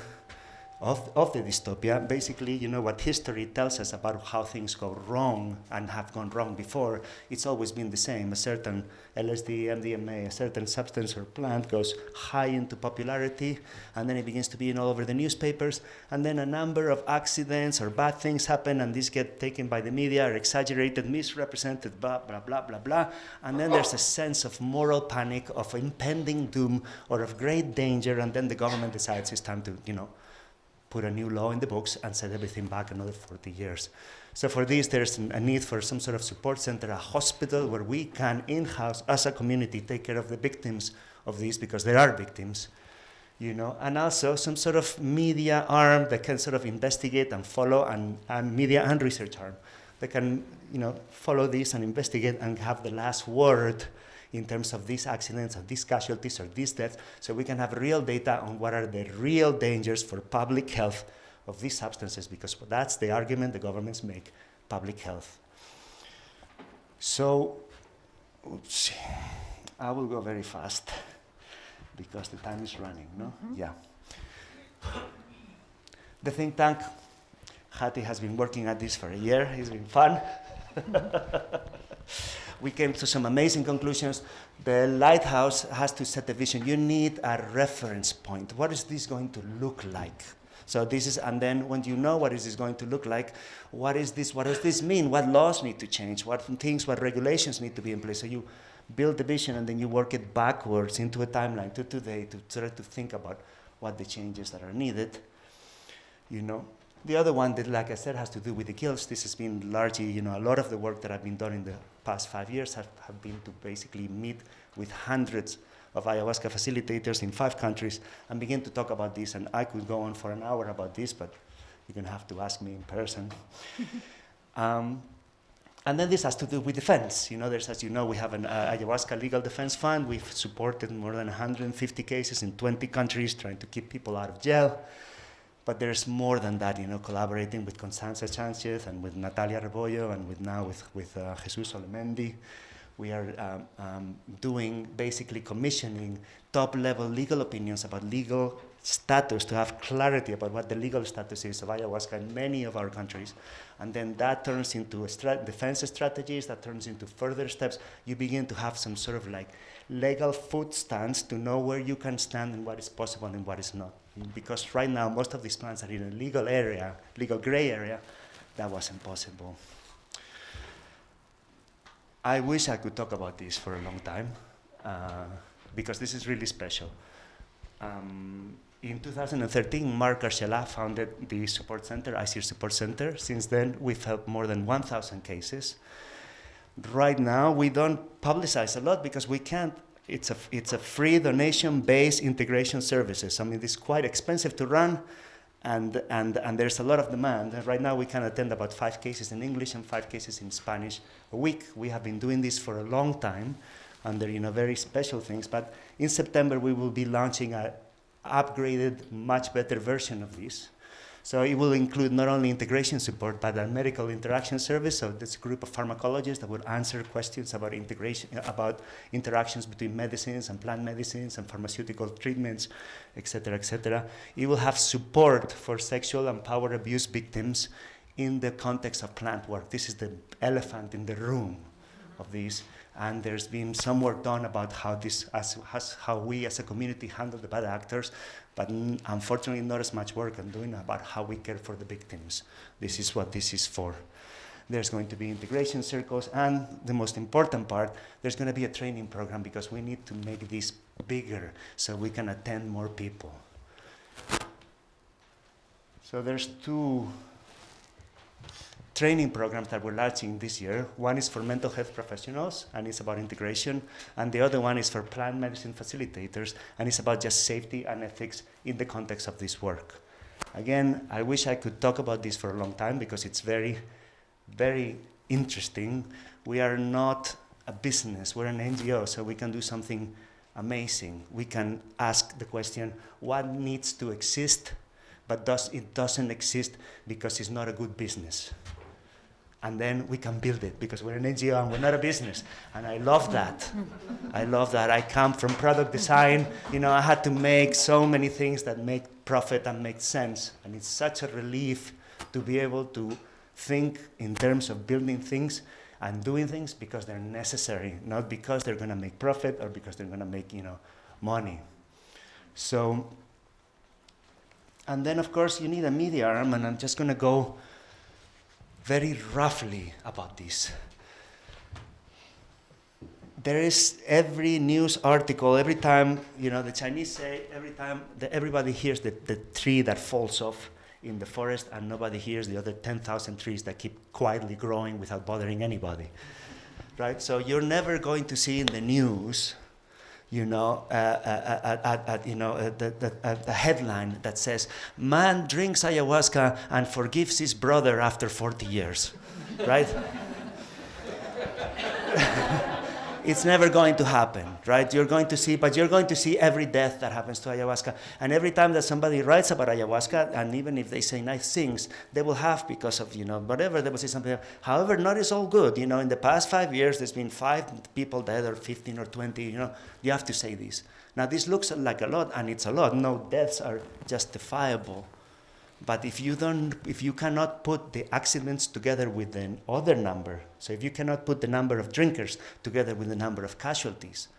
of the dystopia. Basically, you know, what history tells us about how things go wrong and have gone wrong before, it's always been the same. A certain LSD, MDMA, a certain substance or plant goes high into popularity, and then it begins to be in all over the newspapers, and then a number of accidents or bad things happen, and these get taken by the media, are exaggerated, misrepresented, blah, blah, blah, blah, blah, and then there's a sense of moral panic, of impending doom, or of great danger, and then the government decides it's time to, you know, put a new law in the books and set everything back another 40 years. So for this, there's a need for some sort of support center, a hospital where we can in-house, as a community, take care of the victims of this, because there are victims, you know, and also some sort of media arm that can sort of investigate and follow, and media and research arm that can, you know, follow this and investigate and have the last word in terms of these accidents, or these casualties, or these deaths, so we can have real data on what are the real dangers for public health of these substances, because that's the argument the governments make, public health. So, oops, I will go very fast, because the time is running, no? Mm-hmm. Yeah. The think tank, Hattie has been working at this for a year. It's been fun. We came to some amazing conclusions. The lighthouse has to set a vision. You need a reference point. What is this going to look like? So this is, and then when you know what is this going to look like, what is this? What does this mean? What laws need to change? What things, what regulations need to be in place? So you build the vision, and then you work it backwards into a timeline to today to try to think about what the changes that are needed, you know. The other one that, like I said, has to do with the guilds. This has been largely, you know, a lot of the work that I've been done in the past 5 years have been to basically meet with hundreds of ayahuasca facilitators in 5 countries and begin to talk about this. And I could go on for an hour about this, but you're going to have to ask me in person. And then this has to do with defense. You know, there's, as you know, we have an ayahuasca legal defense fund. We've supported more than 150 cases in 20 countries, trying to keep people out of jail. But there's more than that, you know, collaborating with Constanza Sanchez and with Natalia Rebollo and with Jesus Olemendi. We are doing, basically commissioning top-level legal opinions about legal status, to have clarity about what the legal status is of ayahuasca in many of our countries. And then that turns into defense strategies, that turns into further steps. You begin to have some sort of like legal foot stands to know where you can stand and what is possible and what is not. Because right now, most of these plants are in a legal area, legal gray area. That wasn't possible. I wish I could talk about this for a long time, because this is really special. In 2013, Mark Archela founded the support center, ICIR Support Center. Since then, we've helped more than 1,000 cases. Right now, we don't publicize a lot because we can't. It's a free donation-based integration services. I mean, it's quite expensive to run, and there's a lot of demand. And right now, we can attend about 5 cases in English and 5 cases in Spanish a week. We have been doing this for a long time under, you know, very special things. But in September, we will be launching a upgraded, much better version of this. So it will include not only integration support, but a medical interaction service. So this group of pharmacologists that will answer questions about integration, about interactions between medicines and plant medicines and pharmaceutical treatments, et cetera, et cetera. It will have support for sexual and power abuse victims in the context of plant work. This is the elephant in the room of this. And there's been some work done about how this, how we as a community handle the bad actors, but unfortunately not as much work I'm doing about how we care for the victims. This is what this is for. There's going to be integration circles, and the most important part, there's going to be a training program because we need to make this bigger so we can attend more people. So there's 2 training programs that we're launching this year. One is for mental health professionals, and it's about integration, and the other one is for plant medicine facilitators, and it's about just safety and ethics in the context of this work. Again, I wish I could talk about this for a long time because it's very, very interesting. We are not a business, we're an NGO, so we can do something amazing. We can ask the question, what needs to exist, but it doesn't exist because it's not a good business. and then we can build it because we're an NGO and we're not a business. And I love that. I love that. I come from product design. I had to make so many things that make profit and make sense. And it's such a relief to be able to think in terms of building things and doing things because they're necessary, not because they're going to make profit or because they're going to make, money. So, and then of course you need a media arm, and I'm just going to go very roughly about this. There is every news article, every time, the Chinese say, every time everybody hears the tree that falls off in the forest and nobody hears the other 10,000 trees that keep quietly growing without bothering anybody, right? So you're never going to see in the news, a headline that says, "Man drinks ayahuasca and forgives his brother after 40 years," right? It's never going to happen, right? You're going to see every death that happens to ayahuasca. And every time that somebody writes about ayahuasca, and even if they say nice things, they will have, because of, whatever, they will say something. However, not is all good. In the past 5 years, there's been 5 people dead, or 15 or 20, you have to say this. Now, this looks like a lot, and it's a lot. No deaths are justifiable. But if you cannot put the accidents together with the other number, so if you cannot put the number of drinkers together with the number of casualties,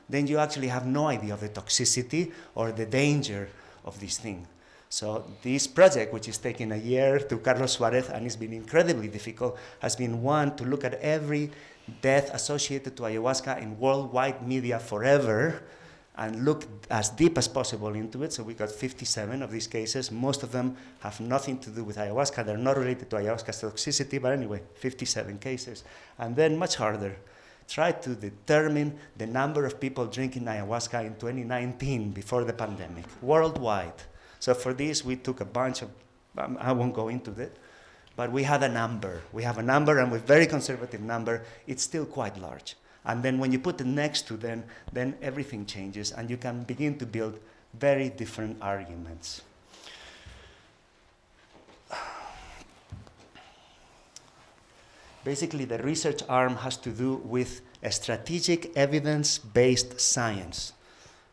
then you actually have no idea of the toxicity or the danger of this thing. So this project, which is taking a year to Carlos Suarez, and it's been incredibly difficult, has been one to look at every death associated to ayahuasca in worldwide media forever, and look as deep as possible into it. So we got 57 of these cases. Most of them have nothing to do with ayahuasca. They're not related to ayahuasca's toxicity, but anyway, 57 cases. And then much harder, try to determine the number of people drinking ayahuasca in 2019, before the pandemic, worldwide. So for this, we took a bunch of, I won't go into that, but we had a number. We have a number, and with very conservative number, it's still quite large. And then when you put it next to them, then everything changes, and you can begin to build very different arguments. Basically, the research arm has to do with a strategic evidence-based science,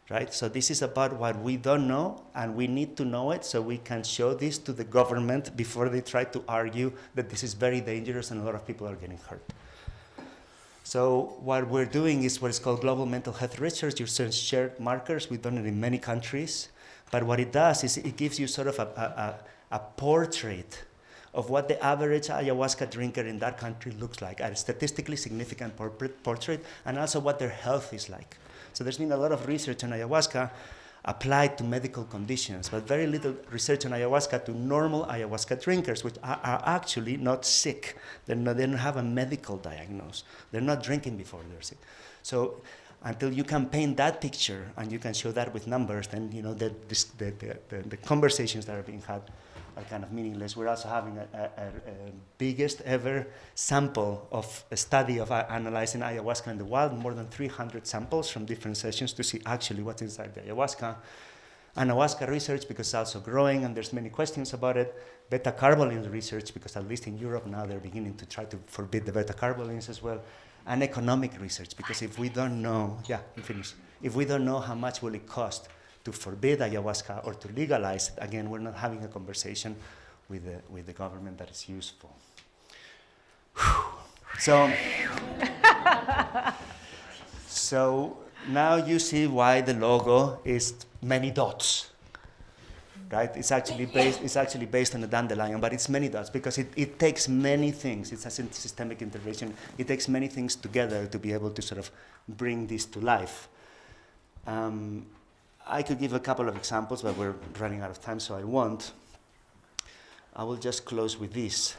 right? So this is about what we don't know, and we need to know it so we can show this to the government before they try to argue that this is very dangerous and a lot of people are getting hurt. So what we're doing is what is called global mental health research. You shared markers. We've done it in many countries. But what it does is it gives you sort of a portrait of what the average ayahuasca drinker in that country looks like, a statistically significant portrait, and also what their health is like. So there's been a lot of research on ayahuasca applied to medical conditions, but very little research on ayahuasca to normal ayahuasca drinkers, which are actually not sick. They don't have a medical diagnosis. They're not drinking before they're sick. So until you can paint that picture and you can show that with numbers, then the conversations that are being had are kind of meaningless. We're also having a biggest ever sample of a study of analyzing ayahuasca in the wild, more than 300 samples from different sessions to see actually what's inside the ayahuasca. Ayahuasca research, because it's also growing and there's many questions about it. Beta-carbolines research, because at least in Europe now they're beginning to try to forbid the beta-carbolines as well. And economic research, because if we don't know, if we don't know how much will it cost to forbid ayahuasca or to legalize it, again, we're not having a conversation with the government that is useful. So now you see why the logo is many dots, right? It's actually based on a dandelion, but it's many dots because it takes many things. It's a systemic intervention. It takes many things together to be able to sort of bring this to life. I could give a couple of examples, but we're running out of time, so I won't. I will just close with this.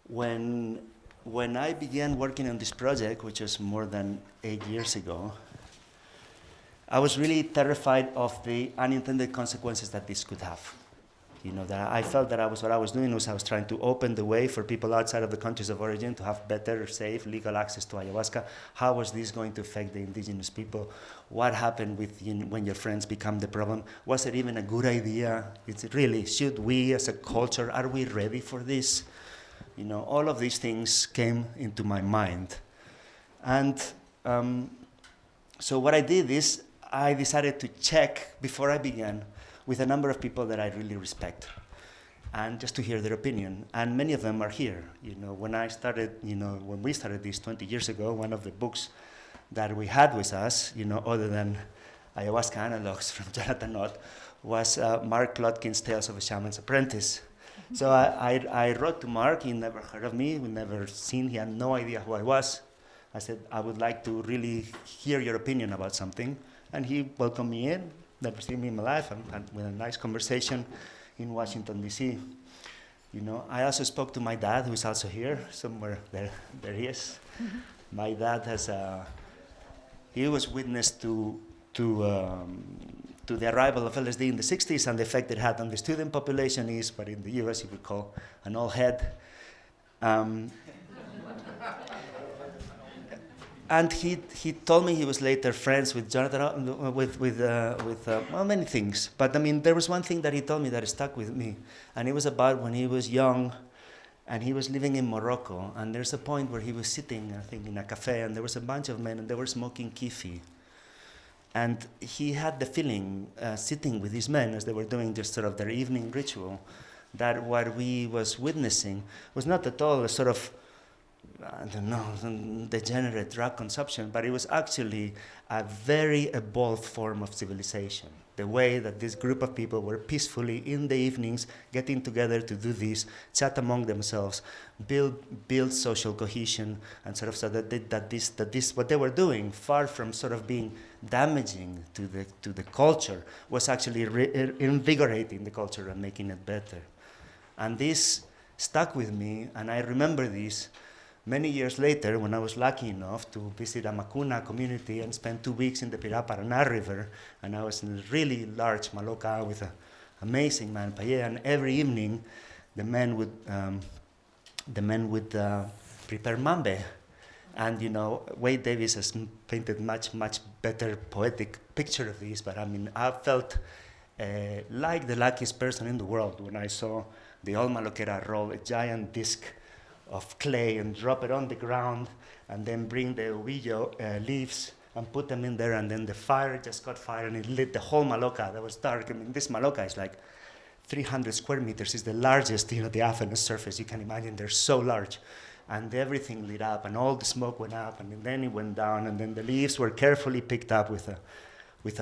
When I began working on this project, which was more than 8 years ago, I was really terrified of the unintended consequences that this could have. That I felt that what I was doing was I was trying to open the way for people outside of the countries of origin to have better, safe, legal access to ayahuasca. How was this going to affect the indigenous people? What happened with when your friends become the problem? Was it even a good idea? Should we as a culture, are we ready for this? You know, all of these things came into my mind. And so what I did is I decided to check before I began with a number of people that I really respect, and just to hear their opinion. And many of them are here. You know, when we started this 20 years ago, one of the books that we had with us, you know, other than Ayahuasca Analogs from Jonathan Ott, was Mark Plotkin's Tales of a Shaman's Apprentice. So I wrote to Mark. He never heard of me, we never seen, he had no idea who I was. I said, I would like to really hear your opinion about something. And he welcomed me in, never seen me in my life, and with a nice conversation in Washington, D.C. You know, I also spoke to my dad, who is also here, somewhere there he is. Mm-hmm. My dad he was witness to the arrival of LSD in the 60s and the effect it had on the student population is what in the US you would call an old head. And he told me he was later friends with Jonathan, well, many things. But I mean, there was one thing that he told me that stuck with me. And it was about when he was young and he was living in Morocco. And there's a point where he was sitting, I think, in a cafe, and there was a bunch of men and they were smoking kifi. And he had the feeling, sitting with these men as they were doing just sort of their evening ritual, that what we was witnessing was not at all a sort of, I don't know, degenerate drug consumption, but it was actually a very evolved form of civilization. The way that this group of people were peacefully in the evenings getting together to do this, chat among themselves, build social cohesion, and sort of so that this what they were doing, far from sort of being damaging to the culture, was actually invigorating the culture and making it better. And this stuck with me, and I remember this many years later, when I was lucky enough to visit a Macuna community and spend 2 weeks in the Piraparaná River, and I was in a really large maloca with an amazing man, paella, and every evening the men would prepare mambe. And you know, Wade Davis has painted much better poetic picture of this, but I mean, I felt like the luckiest person in the world when I saw the old maloquera roll a giant disc of clay and drop it on the ground, and then bring the ovillo leaves and put them in there, and then the fire just caught fire and it lit the whole maloca that was dark. I mean, this maloca is like 300 square meters. It's the largest, you know, the Athens surface. You can imagine they're so large. And everything lit up, and all the smoke went up, and then it went down, and then the leaves were carefully picked up with a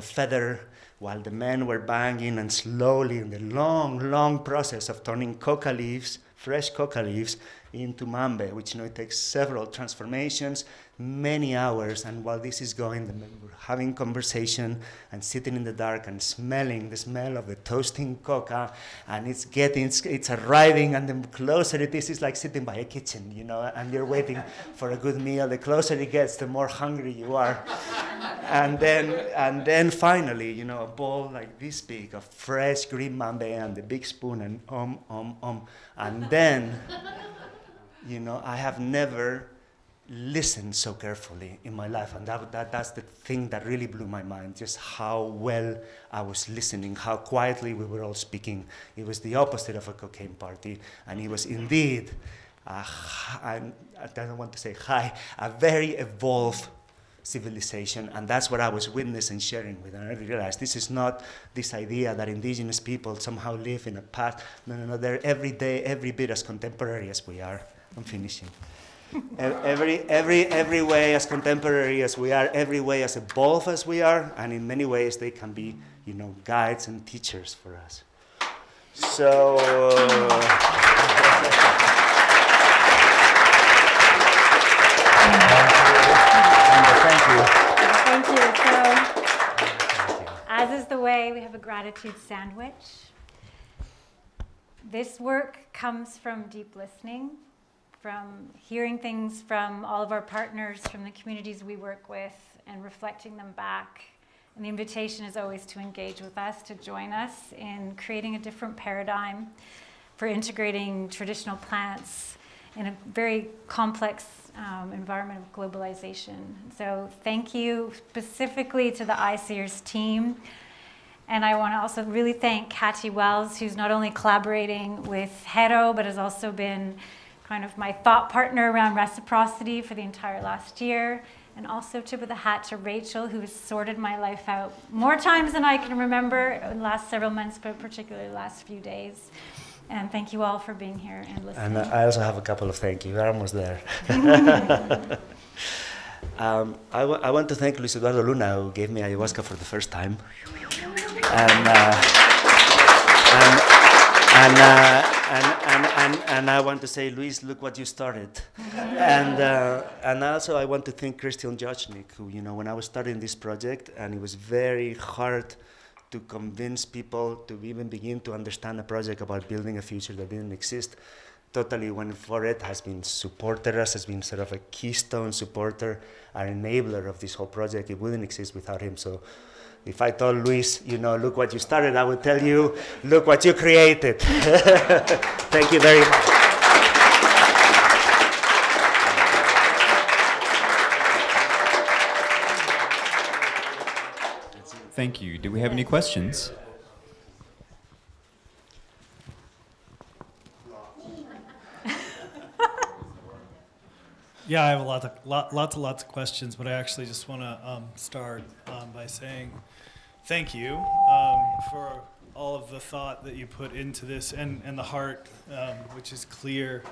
feather, while the men were banging, and slowly, in the long process of turning coca leaves, fresh coca leaves, into mambe, which, you know, it takes several transformations, many hours, and while this is going, the men were having conversation and sitting in the dark and smelling the smell of the toasting coca, and it's arriving, and the closer it is, it's like sitting by a kitchen, you know, and you're waiting for a good meal. The closer it gets, the more hungry you are. And then finally, you know, a bowl like this big of fresh green mambe and the big spoon and and then, you know, I have never listened so carefully in my life, and that's the thing that really blew my mind, just how well I was listening, how quietly we were all speaking. It was the opposite of a cocaine party, and it was indeed, I don't want to say high, a very evolved civilization, and that's what I was witnessing and sharing with. And I realized this is not this idea that indigenous people somehow live in a past. No, they're every day, every bit as contemporary as we are. I'm finishing. Every way as contemporary as we are, every way as evolved as we are, and in many ways they can be, you know, guides and teachers for us. So. Thank you. Thank you. So, as is the way, we have a gratitude sandwich. This work comes from deep listening, from hearing things from all of our partners, from the communities we work with, and reflecting them back. And the invitation is always to engage with us, to join us in creating a different paradigm for integrating traditional plants in a very complex environment of globalization. So thank you specifically to the iSeers team. And I want to also really thank Katy Wells, who's not only collaborating with Jero, but has also been kind of my thought partner around reciprocity for the entire last year. And also tip of the hat to Rachel, who has sorted my life out more times than I can remember in the last several months, but particularly the last few days. And thank you all for being here and listening. And I also have a couple of thank you. We're almost there. I want to thank Luis Eduardo Luna, who gave me ayahuasca for the first time. And I want to say, Luis, look what you started. And also I want to thank Christian Jochnik, who, when I was starting this project, and it was very hard to convince people to even begin to understand a project about building a future that didn't exist, totally went for it, has been supported us, has been sort of a keystone supporter, an enabler of this whole project. It wouldn't exist without him. So if I told Luis, look what you started, I would tell you, look what you created. Thank you very much. Thank you. Do we have any questions? Yeah, I have lots of questions, but I actually just want to start by saying thank you for all of the thought that you put into this and the heart, which is clear.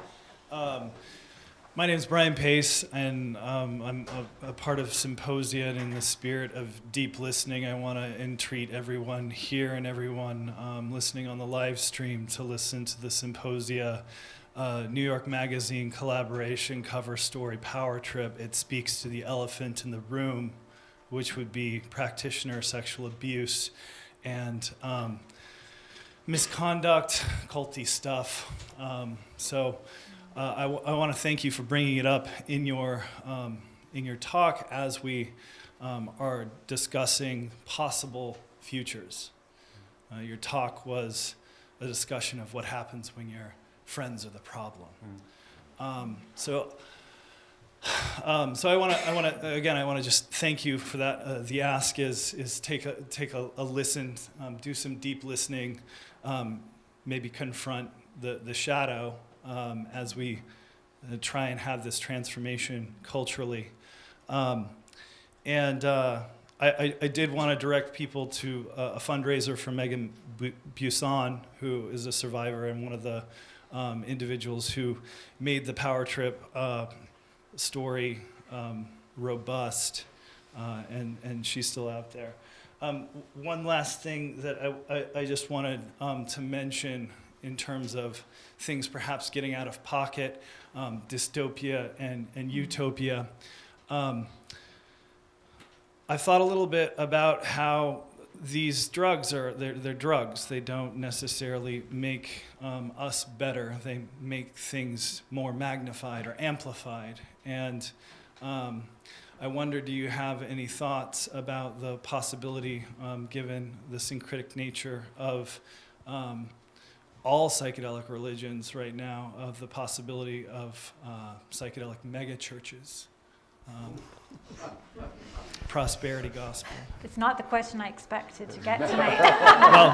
My name is Brian Pace, and I'm a part of Symposia, and in the spirit of deep listening, I want to entreat everyone here and everyone listening on the live stream to listen to the Symposia New York Magazine collaboration cover story, Power Trip. It speaks to the elephant in the room, which would be practitioner sexual abuse and misconduct, culty stuff. I want to thank you for bringing it up in your talk as we are discussing possible futures. Your talk was a discussion of what happens when your friends are the problem. So I want to just thank you for that. The ask is take a listen, do some deep listening, maybe confront the shadow. As we try and have this transformation culturally. I did want to direct people to a fundraiser for Megan Buisson, who is a survivor and one of the individuals who made the Power Trip story robust, and she's still out there. One last thing that I just wanted to mention in terms of things perhaps getting out of pocket, dystopia and utopia. I've thought a little bit about how these drugs they're drugs. They don't necessarily make us better. They make things more magnified or amplified. And I wonder, do you have any thoughts about the possibility, given the syncretic nature of all psychedelic religions right now, of the possibility of psychedelic megachurches, prosperity gospel? It's not the question I expected to get tonight. Well,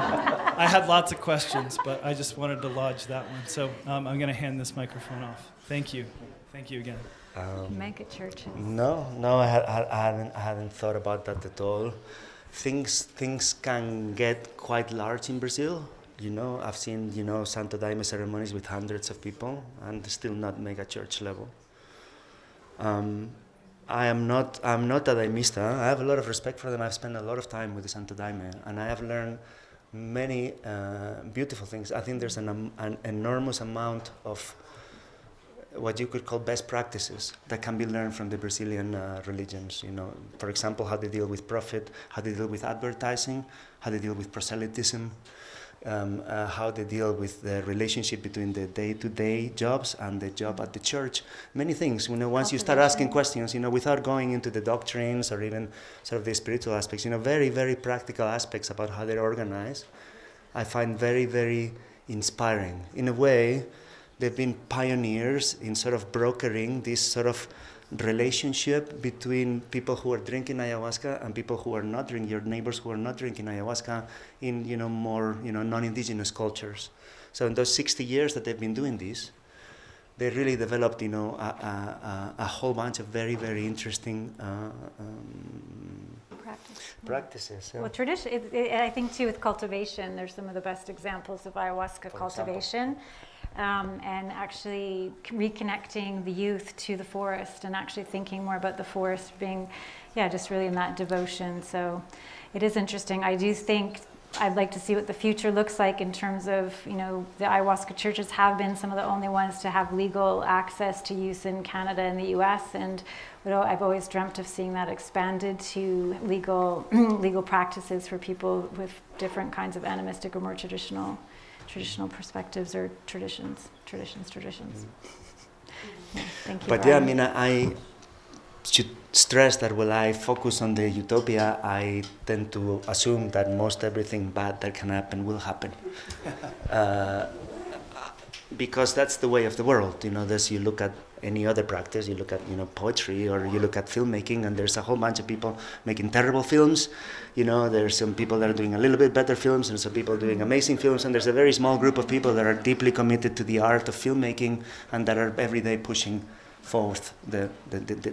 I had lots of questions, but I just wanted to lodge that one. So I'm going to hand this microphone off. Thank you. Thank you again. Mega churches. No, I hadn't thought about that at all. Things can get quite large in Brazil. I've seen, Santo Daime ceremonies with hundreds of people, and still not mega church level. I'm not a daimista. I have a lot of respect for them. I've spent a lot of time with the Santo Daime, and I have learned many beautiful things. I think there's an enormous amount of what you could call best practices that can be learned from the Brazilian religions. For example, how they deal with profit, how they deal with advertising, how they deal with proselytism. How they deal with the relationship between the day-to-day jobs and the job at the church. Many things, once you start asking questions, without going into the doctrines or even sort of the spiritual aspects, very, very practical aspects about how they're organized, I find very, very inspiring. In a way, they've been pioneers in sort of brokering this sort of relationship between people who are drinking ayahuasca and people who are not drinking, your neighbors who are not drinking ayahuasca in, more, non-indigenous cultures. So in those 60 years that they've been doing this, they really developed, you know, a whole bunch of very, very interesting practices. Yeah. Well, tradition. I think too with cultivation, there's some of the best examples of ayahuasca cultivation, and actually reconnecting the youth to the forest and actually thinking more about the forest being, just really in that devotion. So it is interesting. I do think I'd like to see what the future looks like in terms of, you know, the ayahuasca churches have been some of the only ones to have legal access to use in Canada and the US, and I've always dreamt of seeing that expanded to legal practices for people with different kinds of animistic or more traditional perspectives or traditions. Yeah, thank you. But Brian. I mean, I should stress that when I focus on the utopia, I tend to assume that most everything bad that can happen will happen. Because that's the way of the world. You know, you look at any other practice, you look at, you know, poetry, or you look at filmmaking, and there's a whole bunch of people making terrible films. You know, there's some people that are doing a little bit better films, and some people doing amazing films, and there's a very small group of people that are deeply committed to the art of filmmaking and that are every day pushing forth the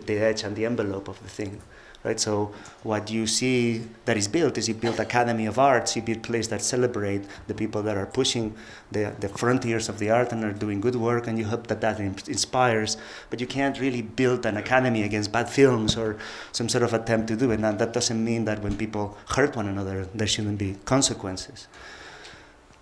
edge and the envelope of the thing, right? So what you see that is built is you build Academy of Arts, you build places that celebrate the people that are pushing the frontiers of the art and are doing good work, and you hope that inspires, but you can't really build an academy against bad films or some sort of attempt to do it. And that doesn't mean that when people hurt one another, there shouldn't be consequences.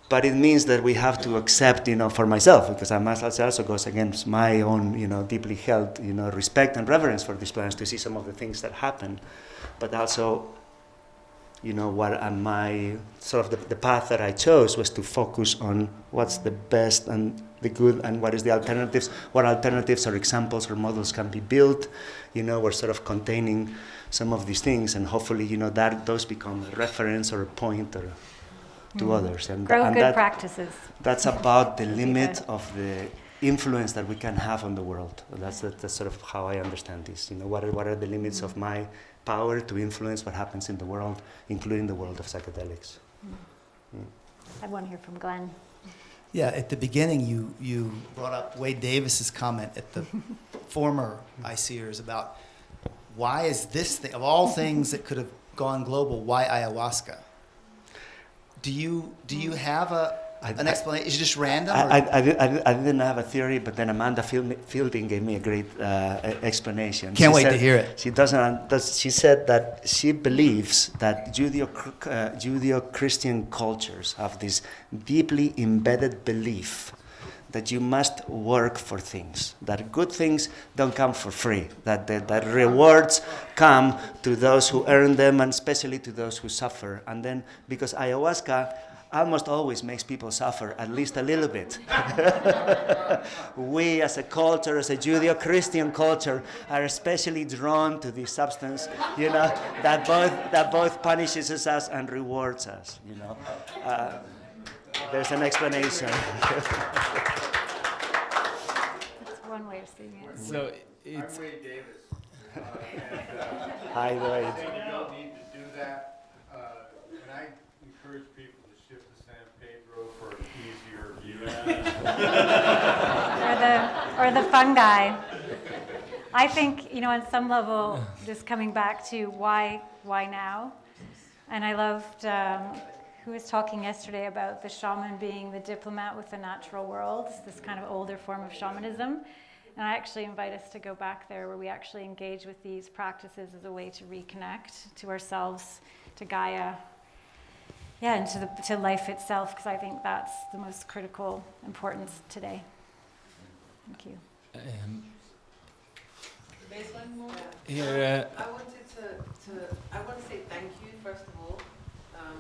But it means that we have to accept, you know, for myself, because it also goes against my own, you know, deeply held, you know, respect and reverence for these plants, to see some of the things that happen. But also, you know, what my sort of the path that I chose was to focus on what's the best and the good, and what is the alternatives, what alternatives or examples or models can be built. You know, we're sort of containing some of these things, and hopefully, you know, that those become a reference or a point or to others. And good practices. That's about the limit of the influence that we can have on the world. That's sort of how I understand this. You know, what are the limits of my power to influence what happens in the world, including the world of psychedelics. I want to hear from Glenn. Yeah, at the beginning, you brought up Wade Davis's comment at the former ICers about why is this thing, of all things that could have gone global, why ayahuasca? Do you have an explanation? Is it just random? I didn't have a theory, but then Amanda Fielding gave me a great explanation. Can't wait to hear it. She said that she believes that Judeo-Christian cultures have this deeply embedded belief that you must work for things, that good things don't come for free, that rewards come to those who earn them, and especially to those who suffer. And then, because ayahuasca almost always makes people suffer, at least a little bit. We as a culture, as a Judeo-Christian culture, are especially drawn to this substance, you know, that both punishes us and rewards us, you know. There's an explanation. That's one way of seeing it. So it's. I'm Wade Davis. Hi, Wade. I think you don't need to do that. And I encourage people to ship to San Pedro for an easier view. or the fungi. I think, you know, on some level, just coming back to why now? And I loved who was talking yesterday about the shaman being the diplomat with the natural world, this kind of older form of shamanism. And I actually invite us to go back there, where we actually engage with these practices as a way to reconnect to ourselves, to Gaia, and to life itself, because I think that's the most critical importance today. Thank you. Here, I wanted to say thank you, first of all,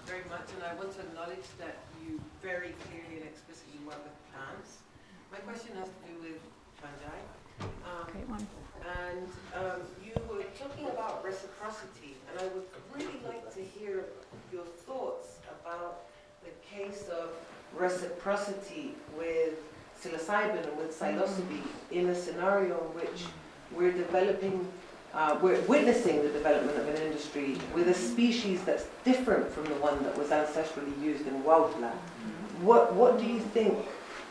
very much, and I want to acknowledge that you very clearly and explicitly work with plants. My question has to do with fungi. Great one. And you were talking about reciprocity, and I would really like to hear your thoughts about the case of reciprocity with psilocybin and with psilocybe in a scenario in which we're witnessing the development of an industry with a species that's different from the one that was ancestrally used in wildlife. What do you think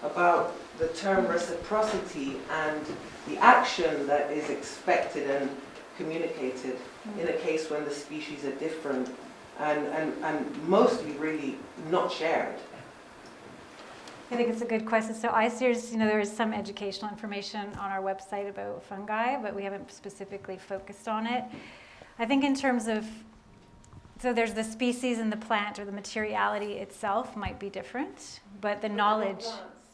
about the term reciprocity and the action that is expected and communicated in a case when the species are different and mostly really not shared. I think it's a good question. So ICEERS, there is some educational information on our website about fungi, but we haven't specifically focused on it. I think in terms of, so there's the species and the plant, or the materiality itself might be different, but the knowledge,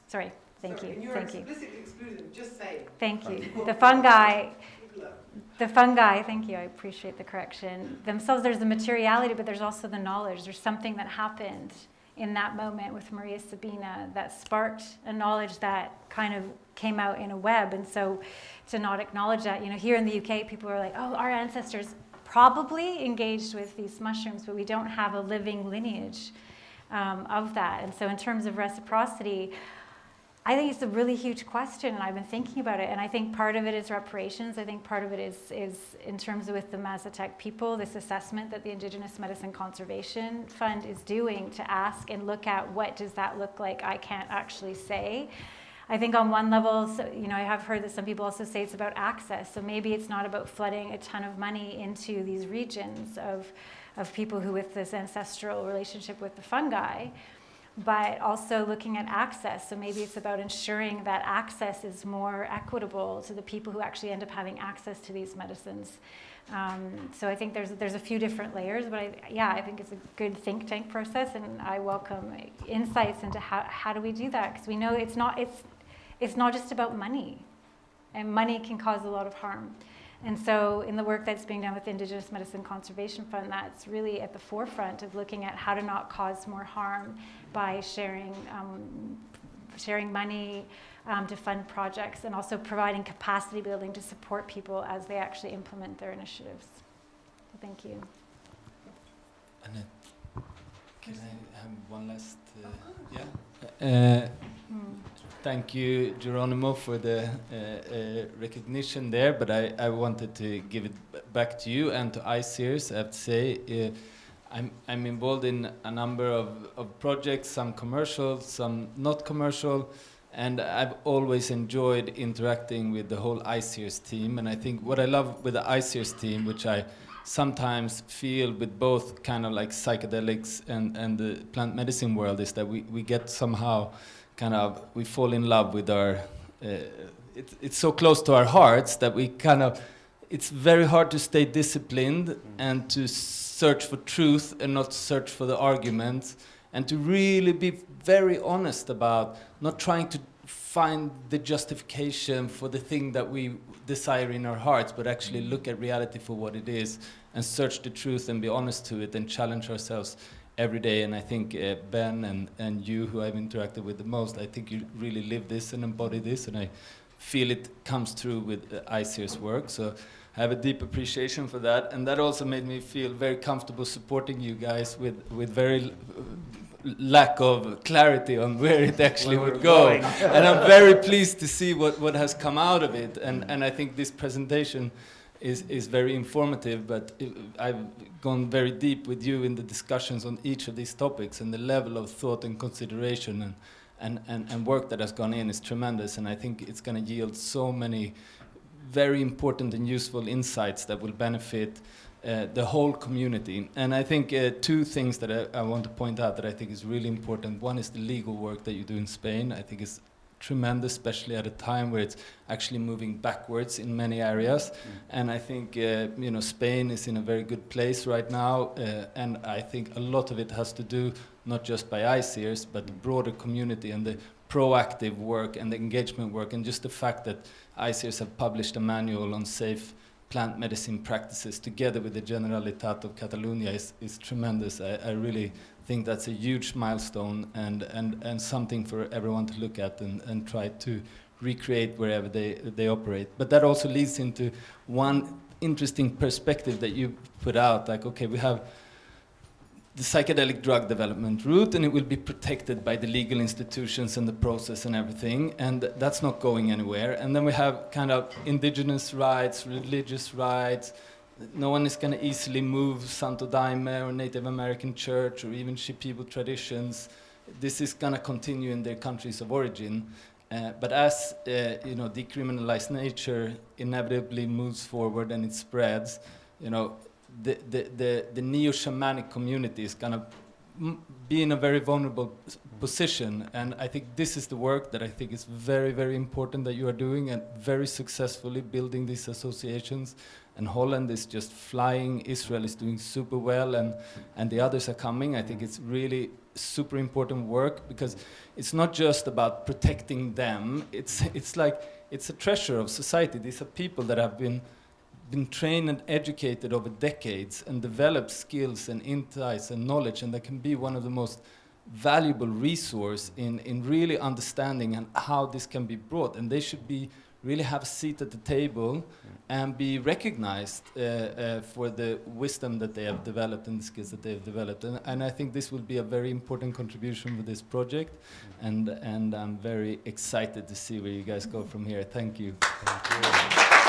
sorry, thank you. And you're explicitly excluding them, just saying. Thank you. The fungi, thank you, I appreciate the correction. Themselves, there's the materiality, but there's also the knowledge. There's something that happened in that moment with Maria Sabina that sparked a knowledge that kind of came out in a web. And so to not acknowledge that, here in the UK, people are like, oh, our ancestors probably engaged with these mushrooms, but we don't have a living lineage of that. And so in terms of reciprocity, I think it's a really huge question, and I've been thinking about it. And I think part of it is reparations. I think part of it is in terms of with the Mazatec people, this assessment that the Indigenous Medicine Conservation Fund is doing to ask and look at what does that look like. I can't actually say. I think on one level, so, I have heard that some people also say it's about access. So maybe it's not about flooding a ton of money into these regions of people who with this ancestral relationship with the fungi, but also looking at access. So maybe it's about ensuring that access is more equitable to the people who actually end up having access to these medicines. So I think there's a few different layers, but I think it's a good think tank process, and I welcome insights into how do we do that, because we know it's not just about money, and money can cause a lot of harm. And so in the work that's being done with the Indigenous Medicine Conservation Fund, that's really at the forefront of looking at how to not cause more harm by sharing money to fund projects, and also providing capacity building to support people as they actually implement their initiatives. So thank you. Annette, can I have one last? Yeah. Thank you, Jeronimo, for the recognition there, but I wanted to give it back to you and to ICEERS. I have to say, I'm involved in a number of projects, some commercial, some not commercial, and I've always enjoyed interacting with the whole ICEERS team. And I think what I love with the ICEERS team, which I sometimes feel with both kind of like psychedelics and the plant medicine world, is that we get somehow we fall in love with our, it's so close to our hearts that it's very hard to stay disciplined and to search for truth and not search for the arguments, and to really be very honest about not trying to find the justification for the thing that we desire in our hearts, but actually look at reality for what it is and search the truth and be honest to it and challenge ourselves every day. And I think Ben and you, who I've interacted with the most, I think you really live this and embody this, and I feel it comes through with ICEER's work. So I have a deep appreciation for that, and that also made me feel very comfortable supporting you guys with very lack of clarity on where it actually would go. And I'm very pleased to see what has come out of it, and I think this presentation is very informative, but I've gone very deep with you in the discussions on each of these topics, and the level of thought and consideration and work that has gone in is tremendous, and I think it's going to yield so many very important and useful insights that will benefit the whole community. And I think two things that I want to point out that I think is really important. One is the legal work that you do in Spain. I think is tremendous, especially at a time where it's actually moving backwards in many areas. And I think Spain is in a very good place right now, and I think a lot of it has to do not just by ICEERS, but the broader community and the proactive work and the engagement work, and just the fact that ICEERS have published a manual on safe plant medicine practices together with the Generalitat of Catalonia is tremendous. I really think that's a huge milestone and something for everyone to look at and try to recreate wherever they operate. But that also leads into one interesting perspective that you put out, like, okay, we have the psychedelic drug development route, and it will be protected by the legal institutions and the process and everything, and that's not going anywhere. And then we have kind of indigenous rights, religious rights. No one is going to easily move Santo Daime or Native American church or even Shipibo traditions this is going to continue in their countries of origin. But as decriminalized nature inevitably moves forward and it spreads, the neo-shamanic community is going to be in a very vulnerable position. And I think this is the work that I think is very, very important that you are doing, and very successfully building these associations. And Holland is just flying, Israel is doing super well, and the others are coming. I think it's really super important work, because it's not just about protecting them. It's like, it's a treasure of society. These are people that have been trained and educated over decades and developed skills and insights and knowledge, and that can be one of the most valuable resource in really understanding and how this can be brought. And they should really have a seat at the table and be recognized for the wisdom that they have developed and the skills that they have developed. And I think this will be a very important contribution with this project. And I'm very excited to see where you guys go from here. Thank you. Thank you.